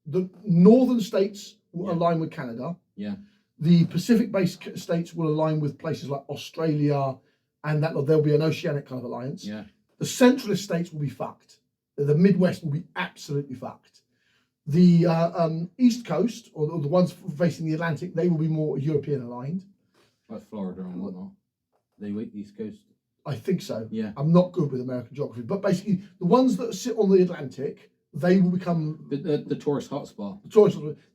The northern states will align with Canada. Yeah. The Pacific-based states will align with places like Australia, and there'll be an oceanic kind of alliance. Yeah. The centralist states will be fucked. The Midwest will be absolutely fucked. The East Coast, or the ones facing the Atlantic, they will be more European aligned. Like Florida and whatnot. They wait East Coast. I think so. Yeah. I'm not good with American geography, but basically the ones that sit on the Atlantic, they will become the tourist hotspot.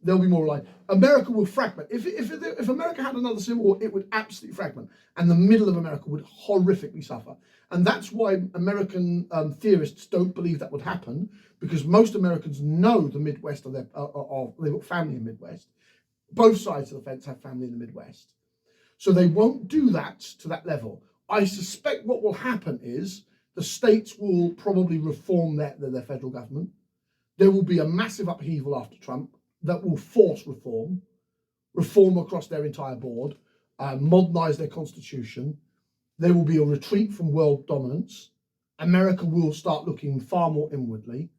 They'll be more aligned. America will fragment. If America had another civil war, it would absolutely fragment, and the middle of America would horrifically suffer. And that's why American theorists don't believe that would happen, because most Americans know the Midwest they've got family in the Midwest. Both sides of the fence have family in the Midwest, so they won't do that to that level. I suspect what will happen is the states will probably reform their federal government. There will be a massive upheaval after Trump that will force reform across their entire board, modernise their constitution. There will be a retreat from world dominance. America will start looking far more inwardly.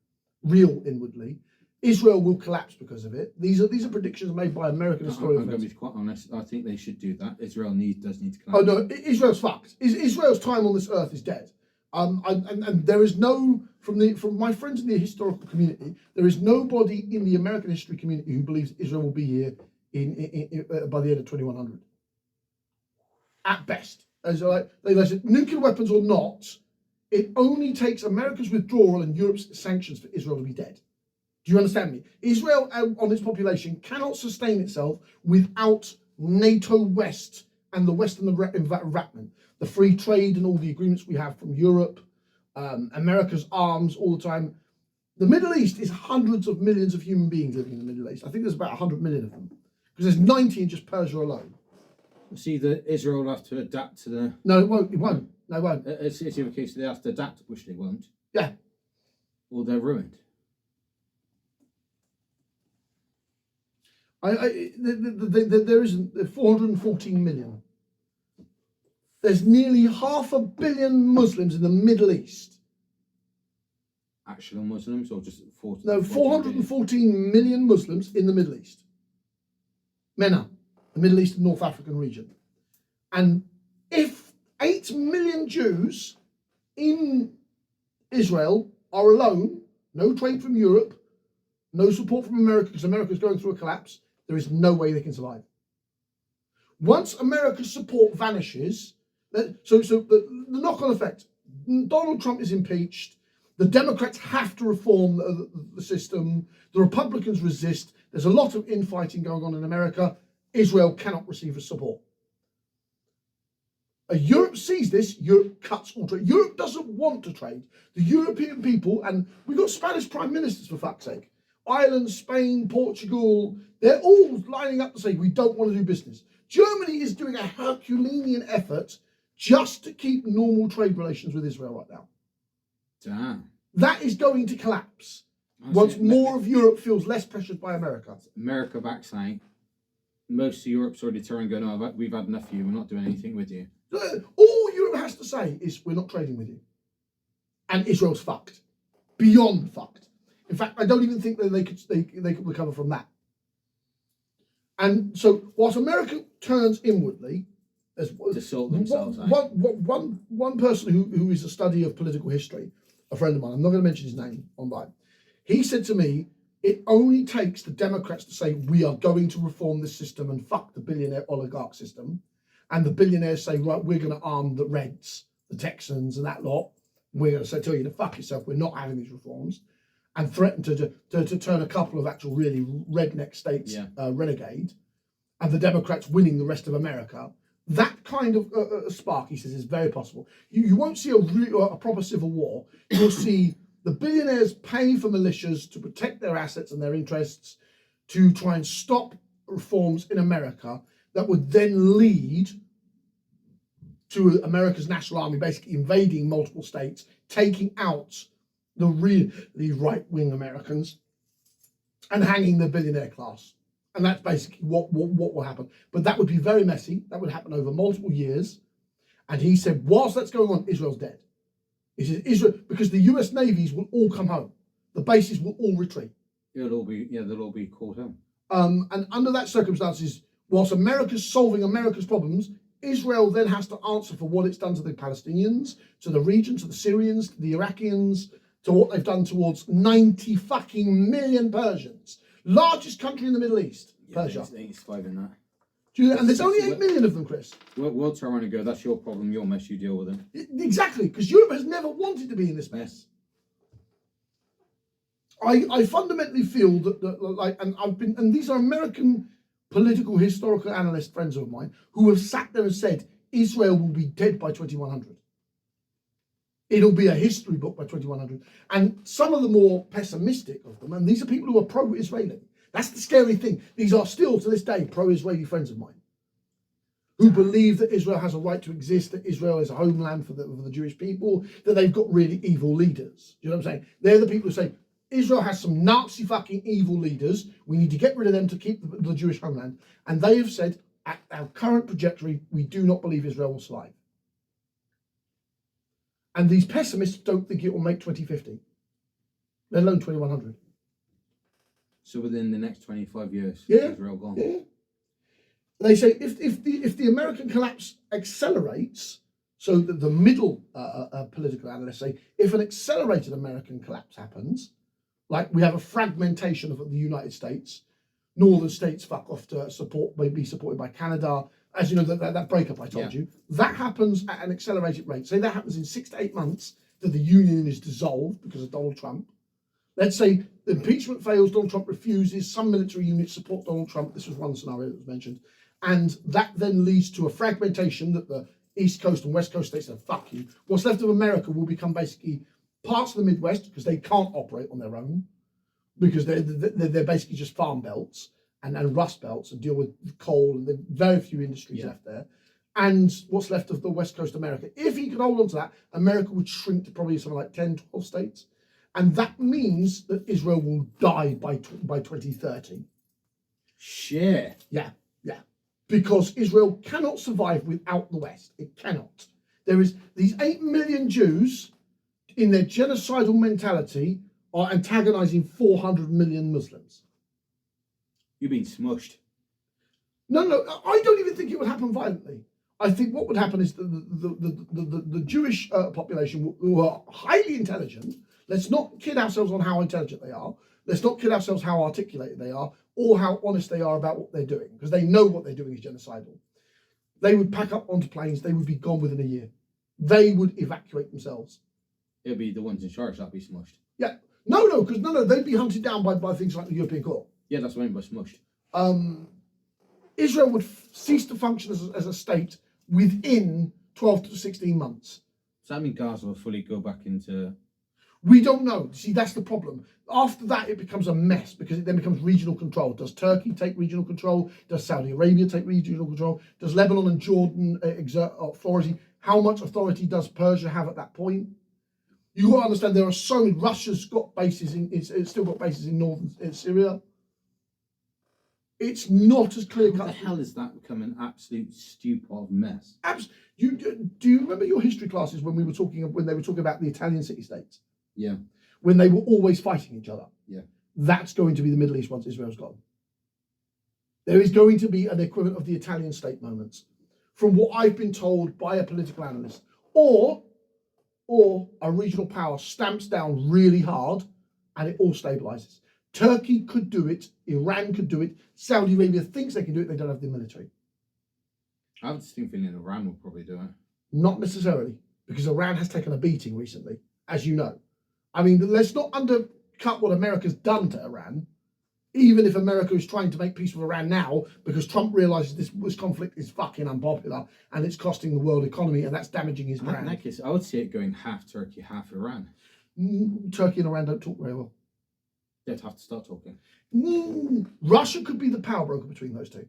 real inwardly. Israel will collapse because of it. These are predictions made by American historians. I'm going to be quite honest. I think they should do that. Israel does need to collapse. Oh no, Israel's fucked. Israel's time on this earth is dead. And there is no from my friends in the historical community, there is nobody in the American history community who believes Israel will be here by the end of 2100. At best, as they said, nuclear weapons or not, it only takes America's withdrawal and Europe's sanctions for Israel to be dead. Do you understand me? Israel, on its population, cannot sustain itself without NATO West and the Western environment, the free trade and all the agreements we have from Europe, America's arms all the time. The Middle East is hundreds of millions of human beings living in the Middle East. I think there's about 100 million of them, because there's 90 in just Persia alone. See, that Israel will have to adapt to the... No, it won't. It won't. No, it won't. It's either a case they have to adapt, which they won't. Yeah. Or they're ruined. There isn't 414 million. There's nearly 500 million Muslims in the Middle East. Actual Muslims or just 414 million Muslims in the Middle East. MENA, the Middle East and North African region. And if 8 million Jews in Israel are alone, no trade from Europe, no support from America because America is going through a collapse, there is no way they can survive. Once America's support vanishes, so the knock-on effect, Donald Trump is impeached, the Democrats have to reform the system, the Republicans resist, there's a lot of infighting going on in America, Israel cannot receive support. Europe sees this, Europe cuts all trade. Europe doesn't want to trade. The European people, and we've got Spanish prime ministers for fuck's sake, Ireland, Spain, Portugal, they're all lining up to say we don't want to do business. Germany is doing a Herculean effort just to keep normal trade relations with Israel right now. Damn. That is going to collapse once more of Europe feels less pressured by America. America back saying, most of Europe's already turned going, oh, we've had enough of you, we're not doing anything with you. All Europe has to say is we're not trading with you. And Israel's fucked. Beyond fucked. In fact, I don't even think that they could recover from that. And so, whilst America turns inwardly, as to sort themselves out. One person who is a study of political history, a friend of mine, I'm not going to mention his name online, he said to me, it only takes the Democrats to say we are going to reform this system and fuck the billionaire oligarch system, and the billionaires say, right, we're going to arm the Reds, the Texans, and that lot. We're going to say, tell you to fuck yourself. We're not having these reforms, and threaten to turn a couple of actual really redneck states renegade, and the Democrats winning the rest of America. That kind of spark, he says, is very possible. You won't see a proper civil war. You'll see the billionaires pay for militias to protect their assets and their interests, to try and stop reforms in America that would then lead to America's national army basically invading multiple states, taking out the really right-wing Americans and hanging the billionaire class. And that's basically what will happen. But that would be very messy. That would happen over multiple years. And he said, whilst that's going on, Israel's dead. He says, Israel, because the US navies will all come home. The bases will all retreat. They'll all be called home. And under that circumstances, whilst America's solving America's problems, Israel then has to answer for what it's done to the Palestinians, to the region, to the Syrians, to the Iraqians, to what they've done towards 90 fucking million Persians. Largest country in the Middle East, Persia. It's 5 in that. And there's only 8 million of them, Chris. World trying to go, that's your problem, your mess, you deal with them. Exactly, because Europe has never wanted to be in this mess. I fundamentally feel and these are American political historical analyst friends of mine who have sat there and said Israel will be dead by 2100. It'll be a history book by 2100. And some of the more pessimistic of them, and these are people who are pro-Israeli. That's the scary thing. These are still, to this day, pro-Israeli friends of mine who believe that Israel has a right to exist, that Israel is a homeland for the Jewish people, that they've got really evil leaders. You know what I'm saying? They're the people who say, Israel has some Nazi fucking evil leaders. We need to get rid of them to keep the Jewish homeland. And they have said, at our current trajectory, we do not believe Israel will survive. And these pessimists don't think it will make 2050. let alone 2,100. So within the next 25 years, Yeah. Israel gone. Yeah. They say if the American collapse accelerates, so the middle political analysts say if an accelerated American collapse happens, like we have a fragmentation of the United States, northern states fuck off to be supported by Canada, as you know, that breakup I told you, that happens at an accelerated rate. Say that happens in 6 to 8 months, that the union is dissolved because of Donald Trump. Let's say the impeachment fails, Donald Trump refuses, some military units support Donald Trump. This was one scenario that was mentioned. And that then leads to a fragmentation that the East Coast and West Coast states say, fuck you. What's left of America will become basically parts of the Midwest, because they can't operate on their own, because they're basically just farm belts and rust belts and deal with coal, and there are very few industries left there. And what's left of the West Coast America. If he could hold on to that, America would shrink to probably something like 10, 12 states. And that means that Israel will die by 2030. Shit. Yeah. Because Israel cannot survive without the West. It cannot. There is these 8 million Jews in their genocidal mentality are antagonizing 400 million Muslims. You've been smushed. No, I don't even think it would happen violently. I think what would happen is the Jewish population, who are highly intelligent, let's not kid ourselves on how intelligent they are. Let's not kid ourselves how articulated they are or how honest they are about what they're doing, because they know what they're doing is genocidal. They would pack up onto planes. They would be gone within a year. They would evacuate themselves. It'll be the ones in charge that'll be smushed. Yeah. No, because they'd be hunted down by things like the European Court. Yeah, that's what I mean by smushed. Israel would cease to function as a state within 12 to 16 months. Does that mean Gaza will fully go back into... We don't know. See, that's the problem. After that, it becomes a mess, because it then becomes regional control. Does Turkey take regional control? Does Saudi Arabia take regional control? Does Lebanon and Jordan exert authority? How much authority does Persia have at that point? You got to understand, there are so many. Russia's got bases it's still got bases in northern Syria. It's not as clear cut. What the hell is that become an absolute stupid mess? Do you remember your history classes when they were talking about the Italian city-states? Yeah. When they were always fighting each other. Yeah. That's going to be the Middle East once Israel's gone. There is going to be an equivalent of the Italian state moments, from what I've been told by a political analyst, or a regional power stamps down really hard and it all stabilizes. Turkey could do it, Iran could do it, Saudi Arabia thinks they can do it, they don't have the military. I have a distinct feeling Iran will probably do it. Not necessarily, because Iran has taken a beating recently, as you know. I mean, let's not undercut what America's done to Iran, even if America is trying to make peace with Iran now, because Trump realizes this conflict is fucking unpopular and it's costing the world economy, and that's damaging his brand. In that case, I would see it going half Turkey, half Iran. Turkey and Iran don't talk very well. They'd have to start talking. Russia could be the power broker between those two.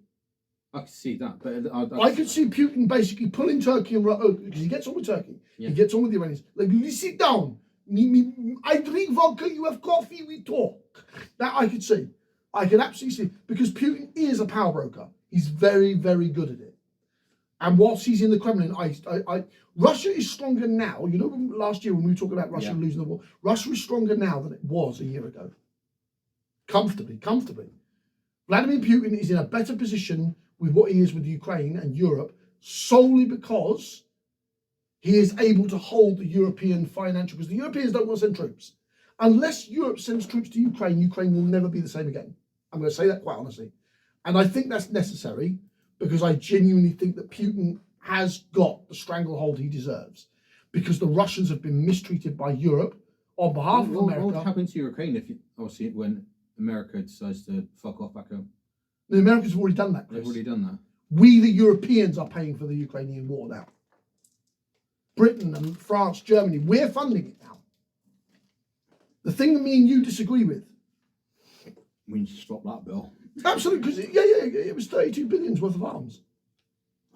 I could see that, but I could see Putin basically pulling Turkey and because he gets on with Turkey. Yeah. He gets on with the Iranians. Like, you sit down. I drink vodka, you have coffee, we talk. That I could see. I can absolutely see, because Putin is a power broker. He's very, very good at it. And whilst he's in the Kremlin, Russia is stronger now. You know, last year when we were talking about Russia losing the war, Russia is stronger now than it was a year ago. Comfortably. Vladimir Putin is in a better position with what he is with Ukraine and Europe, solely because he is able to hold the European financial, because the Europeans don't want to send troops. Unless Europe sends troops to Ukraine, Ukraine will never be the same again. I'm going to say that quite honestly. And I think that's necessary, because I genuinely think that Putin has got the stranglehold he deserves, because the Russians have been mistreated by Europe on behalf of America. What would happen to Ukraine if obviously when America decides to fuck off back home? The Americans have already done that, Chris. They've already done that. We, the Europeans, are paying for the Ukrainian war now. Britain and France, Germany, we're funding it now. The thing that me and you disagree with. We need to stop that, Bill. Absolutely, because it was 32 billion worth of arms.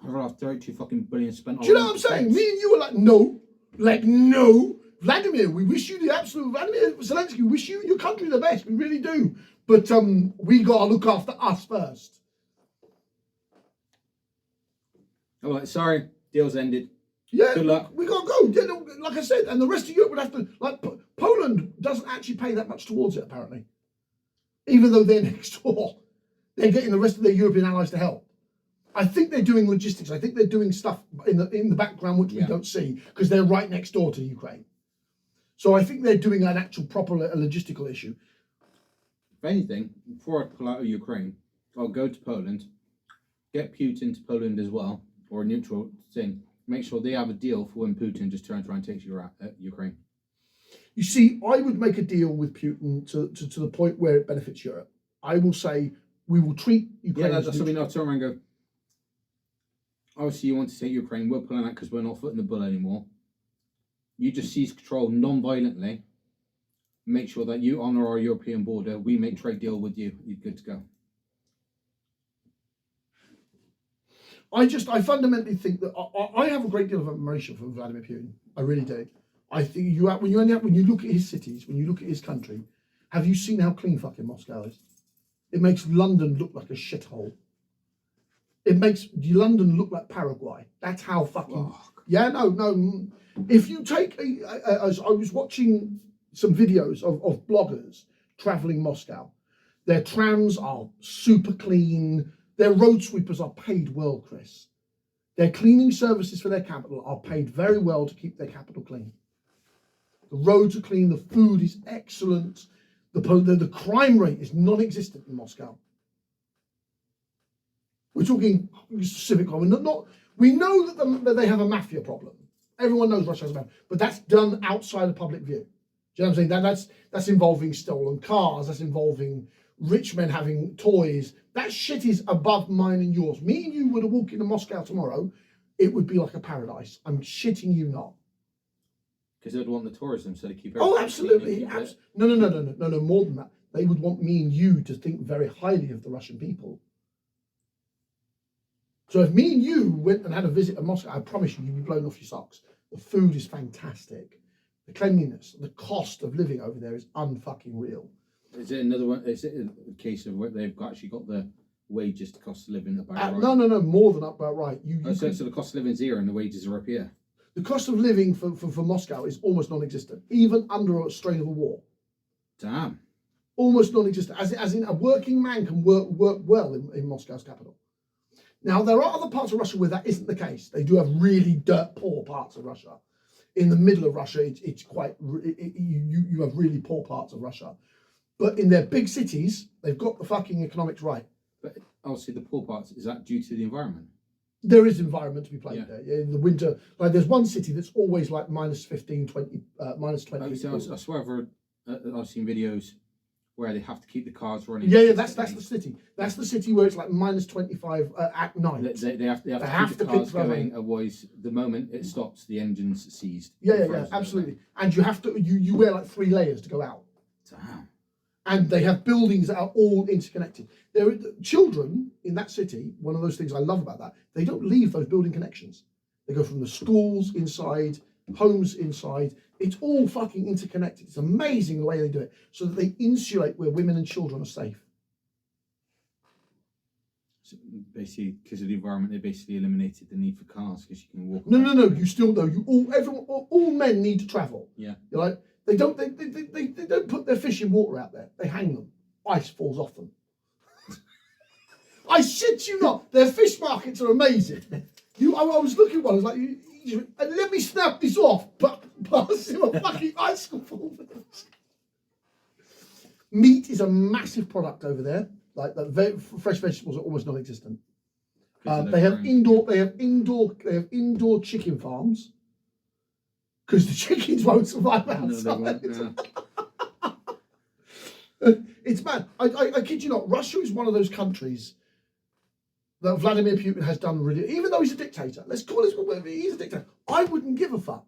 I'd rather have 32 fucking billion spent on. Do you know what I'm saying? Me and you were like, no. Vladimir, we wish you the absolute, Vladimir Zelensky, we wish you and your country the best. We really do. But we got to look after us first. All right, sorry. Deal's ended. Yeah, good luck. We got to go. Yeah, like I said, and the rest of Europe would have to Poland doesn't actually pay that much towards it, apparently. Even though they're next door, they're getting the rest of their European allies to help. I think they're doing logistics. I think they're doing stuff in the background which we don't see because they're right next door to Ukraine. So I think they're doing an actual proper logistical issue. If anything, before I pull out of Ukraine, I'll go to Poland, get Putin to Poland as well, or a neutral thing. Make sure they have a deal for when Putin just turns around and takes Ukraine. You see, I would make a deal with Putin to the point where it benefits Europe. I will say we will treat Ukraine. Yeah, that's something I'll turn around and go, obviously you want to take Ukraine, we're pulling out because we're not footing the bill anymore. You just seize control non-violently. Make sure that you honour our European border. We make trade deal with you. You're good to go. I fundamentally think that I have a great deal of admiration for Vladimir Putin. I really do. I think when you look at his cities, when you look at his country, have you seen how clean fucking Moscow is? It makes London look like a shithole. It makes London look like Paraguay. That's how fucking... Yeah, no. If you take... I was watching some videos of bloggers travelling Moscow. Their trams are super clean. Their road sweepers are paid well, Chris. Their cleaning services for their capital are paid very well to keep their capital clean. The roads are clean. The food is excellent. The crime rate is non-existent in Moscow. We're talking civic crime. We know that they have a mafia problem. Everyone knows Russia has a mafia, but that's done outside of public view. Do you know what I'm saying? That's involving stolen cars. That's involving rich men having toys. That shit is above mine and yours. Me and you were to walk into Moscow tomorrow, it would be like a paradise. I'm shitting you not. Because they'd want the tourism, so they keep. Oh, absolutely. No. More than that, they would want me and you to think very highly of the Russian people. So if me and you went and had a visit to Moscow, I promise you'd be blown off your socks. The food is fantastic. The cleanliness, the cost of living over there is unfucking real. Is it another one? Is it a case of where they've actually got the wages, the cost of living about right? No, more than about right. So the cost of living is here and the wages are up here. The cost of living for Moscow is almost non-existent, even under a strain of a war. Damn. Almost non-existent, as in a working man can work well in Moscow's capital. Now, there are other parts of Russia where that isn't the case. They do have really dirt poor parts of Russia. In the middle of Russia, it's quite, you have really poor parts of Russia. But in their big cities, they've got the fucking economics right. But obviously the poor parts, is that due to the environment? There is environment to be played there. Yeah, in the winter, like there's one city that's always like minus 15, 20, minus 20. I swear I've seen videos where they have to keep the cars running. Yeah, that's the city. That's the city where it's like minus 25 at night. They have to keep the cars going, otherwise the moment it stops, the engine's seized. Yeah, absolutely. And you have to, you wear like 3 layers to go out. Damn. And they have buildings that are all interconnected. There are children in that city. One of those things I love about that, they don't leave those building connections. They go from the schools inside, homes inside. It's all fucking interconnected. It's amazing the way they do it, so that they insulate where women and children are safe. So basically, because of the environment, they basically eliminated the need for cars because you can walk. No. You still know. All men need to travel. Yeah. You're like they don't put their fish in water out there. They hang them. Ice falls off them. I shit you not. Their fish markets are amazing. I was looking at one. I was like, let me snap this off, but pass him a fucking ice full. Meat is a massive product over there. Like fresh vegetables are almost non-existent. They have indoor chicken farms because the chickens won't survive outside. It's mad. I kid you not. Russia is one of those countries that Vladimir Putin has done really, even though he's a dictator. Let's call it whatever. He's a dictator. I wouldn't give a fuck.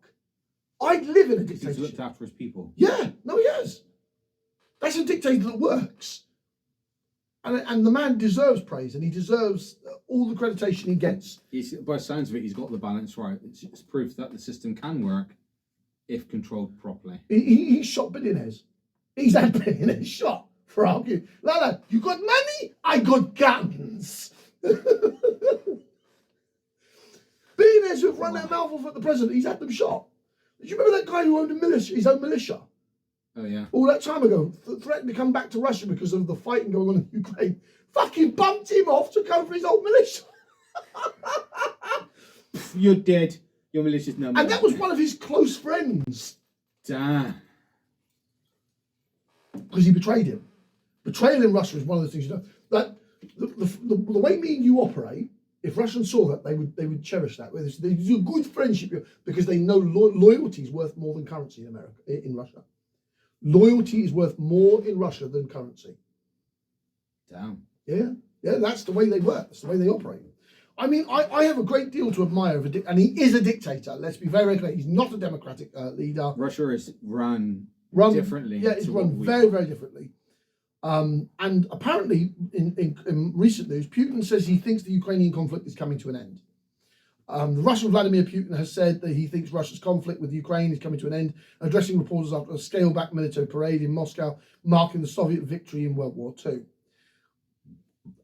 I'd live in a dictatorship. He's looked after his people. Yeah, no, he has. That's a dictator that works. And the man deserves praise, and he deserves all the accreditation he gets. By the sounds of it, he's got the balance right. It's proof that the system can work if controlled properly. He's shot billionaires. He's had billionaires shot for arguing. No, you got money? I got guns. Billionaires who've run their mouth off at the president, he's had them shot. Do you remember that guy who owned his own militia? Oh yeah. All that time ago, threatened to come back to Russia because of the fighting going on in Ukraine. Fucking bumped him off to go for his old militia. You're dead. Your militia's no more. And that was one of his close friends. Damn. Because he betrayed him. Betrayal in Russia is one of the things you know. That the way me and you operate, if Russians saw that, they would cherish that. They do a good friendship because they know loyalty is worth more than currency in Russia. Loyalty is worth more in Russia than currency. Damn. Yeah, that's the way they work. That's the way they operate. I mean, I have a great deal to admire of and he is a dictator. Let's be very, very clear. He's not a democratic leader. Russia is run differently. Yeah, it's run very, very differently. And apparently, in recent news, Putin says he thinks the Ukrainian conflict is coming to an end. The Russian Vladimir Putin has said that he thinks Russia's conflict with Ukraine is coming to an end, addressing reporters after a scaled-back military parade in Moscow, marking the Soviet victory in World War II.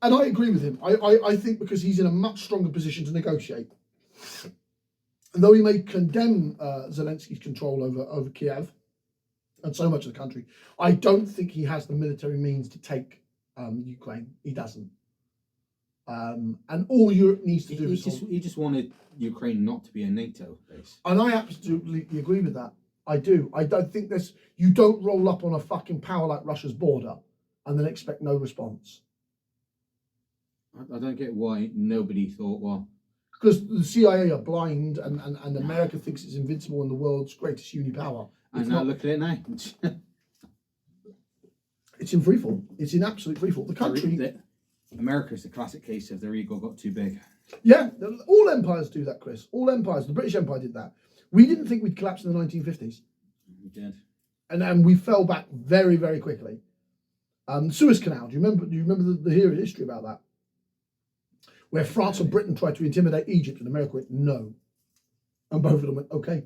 And I agree with him. I think because he's in a much stronger position to negotiate. And though he may condemn Zelensky's control over Kiev and so much of the country, I don't think he has the military means to take Ukraine. He doesn't. And all Europe needs to do is... He just wanted Ukraine not to be a NATO base. And I absolutely agree with that. I do. I don't think there's... You don't roll up on a fucking power like Russia's border and then expect no response. I don't get why nobody thought, well... Because the CIA are blind and America thinks it's invincible and the world's greatest unipower. And now look at it now. It's in freefall. It's in absolute freefall. The country... America is the classic case of their ego got too big. Yeah, all empires do that, Chris. All empires. The British Empire did that. We didn't think we'd collapse in the 1950s. We did. And we fell back very, very quickly. Suez Canal, do you remember the history about that? Where France and Britain tried to intimidate Egypt and America went, no. And both of them went, okay.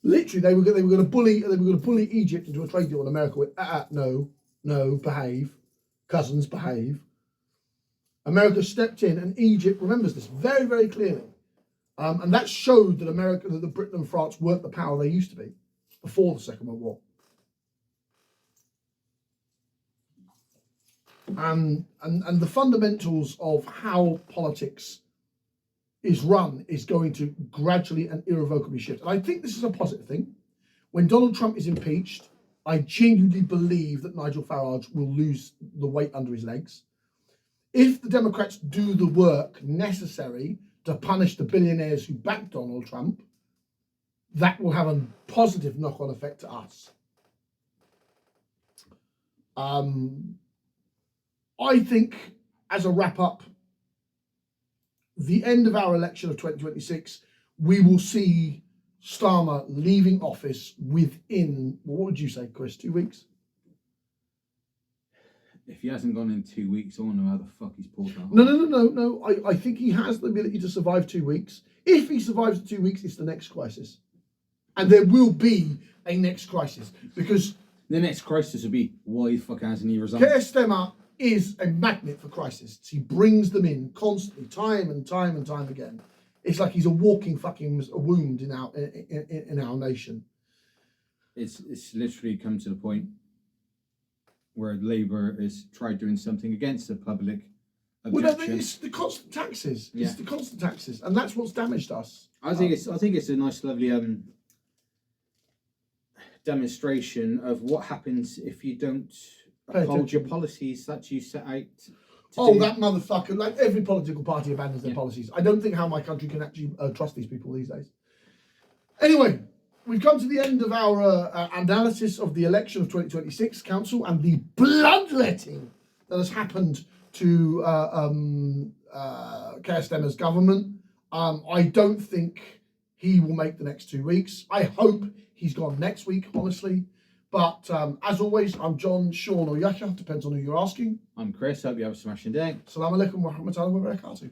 Literally, they were going to bully Egypt into a trade deal and America went, no, behave. Cousins, behave. America stepped in and Egypt remembers this very, very clearly. And that showed that that Britain and France weren't the power they used to be before the Second World War. And the fundamentals of how politics is run is going to gradually and irrevocably shift. And I think this is a positive thing. When Donald Trump is impeached, I genuinely believe that Nigel Farage will lose the weight under his legs. If the Democrats do the work necessary to punish the billionaires who backed Donald Trump, that will have a positive knock-on effect to us. I think, as a wrap-up, the end of our election of 2026, we will see Starmer leaving office within, what would you say, Chris, 2 weeks? If he hasn't gone in 2 weeks, I don't know how the fuck he's pulled that. No. I think he has the ability to survive 2 weeks. If he survives 2 weeks, it's the next crisis. And there will be a next crisis. Because... the next crisis will be, why the fuck hasn't he resigned? Keir Starmer is a magnet for crisis. He brings them in constantly, time and time again. It's like he's a walking fucking wound in our nation. It's literally come to the point where Labour has tried doing something against the public objection. Well, it's the constant taxes. Yeah. It's the constant taxes, and that's what's damaged us. I think it's a nice, lovely demonstration of what happens if you don't uphold your policies that you set out. That motherfucker! Like every political party abandons their policies. I don't think how my country can actually trust these people these days. Anyway, we've come to the end of our analysis of the election of 2026 council and the bloodletting that has happened to Keir Starmer's government. I don't think he will make the next 2 weeks. I hope he's gone next week, honestly. But as always, I'm John, Sean, or Yasha, depends on who you're asking. I'm Chris, hope you have a smashing day. Assalamu alaikum wa rahmatullahi wa barakatuh.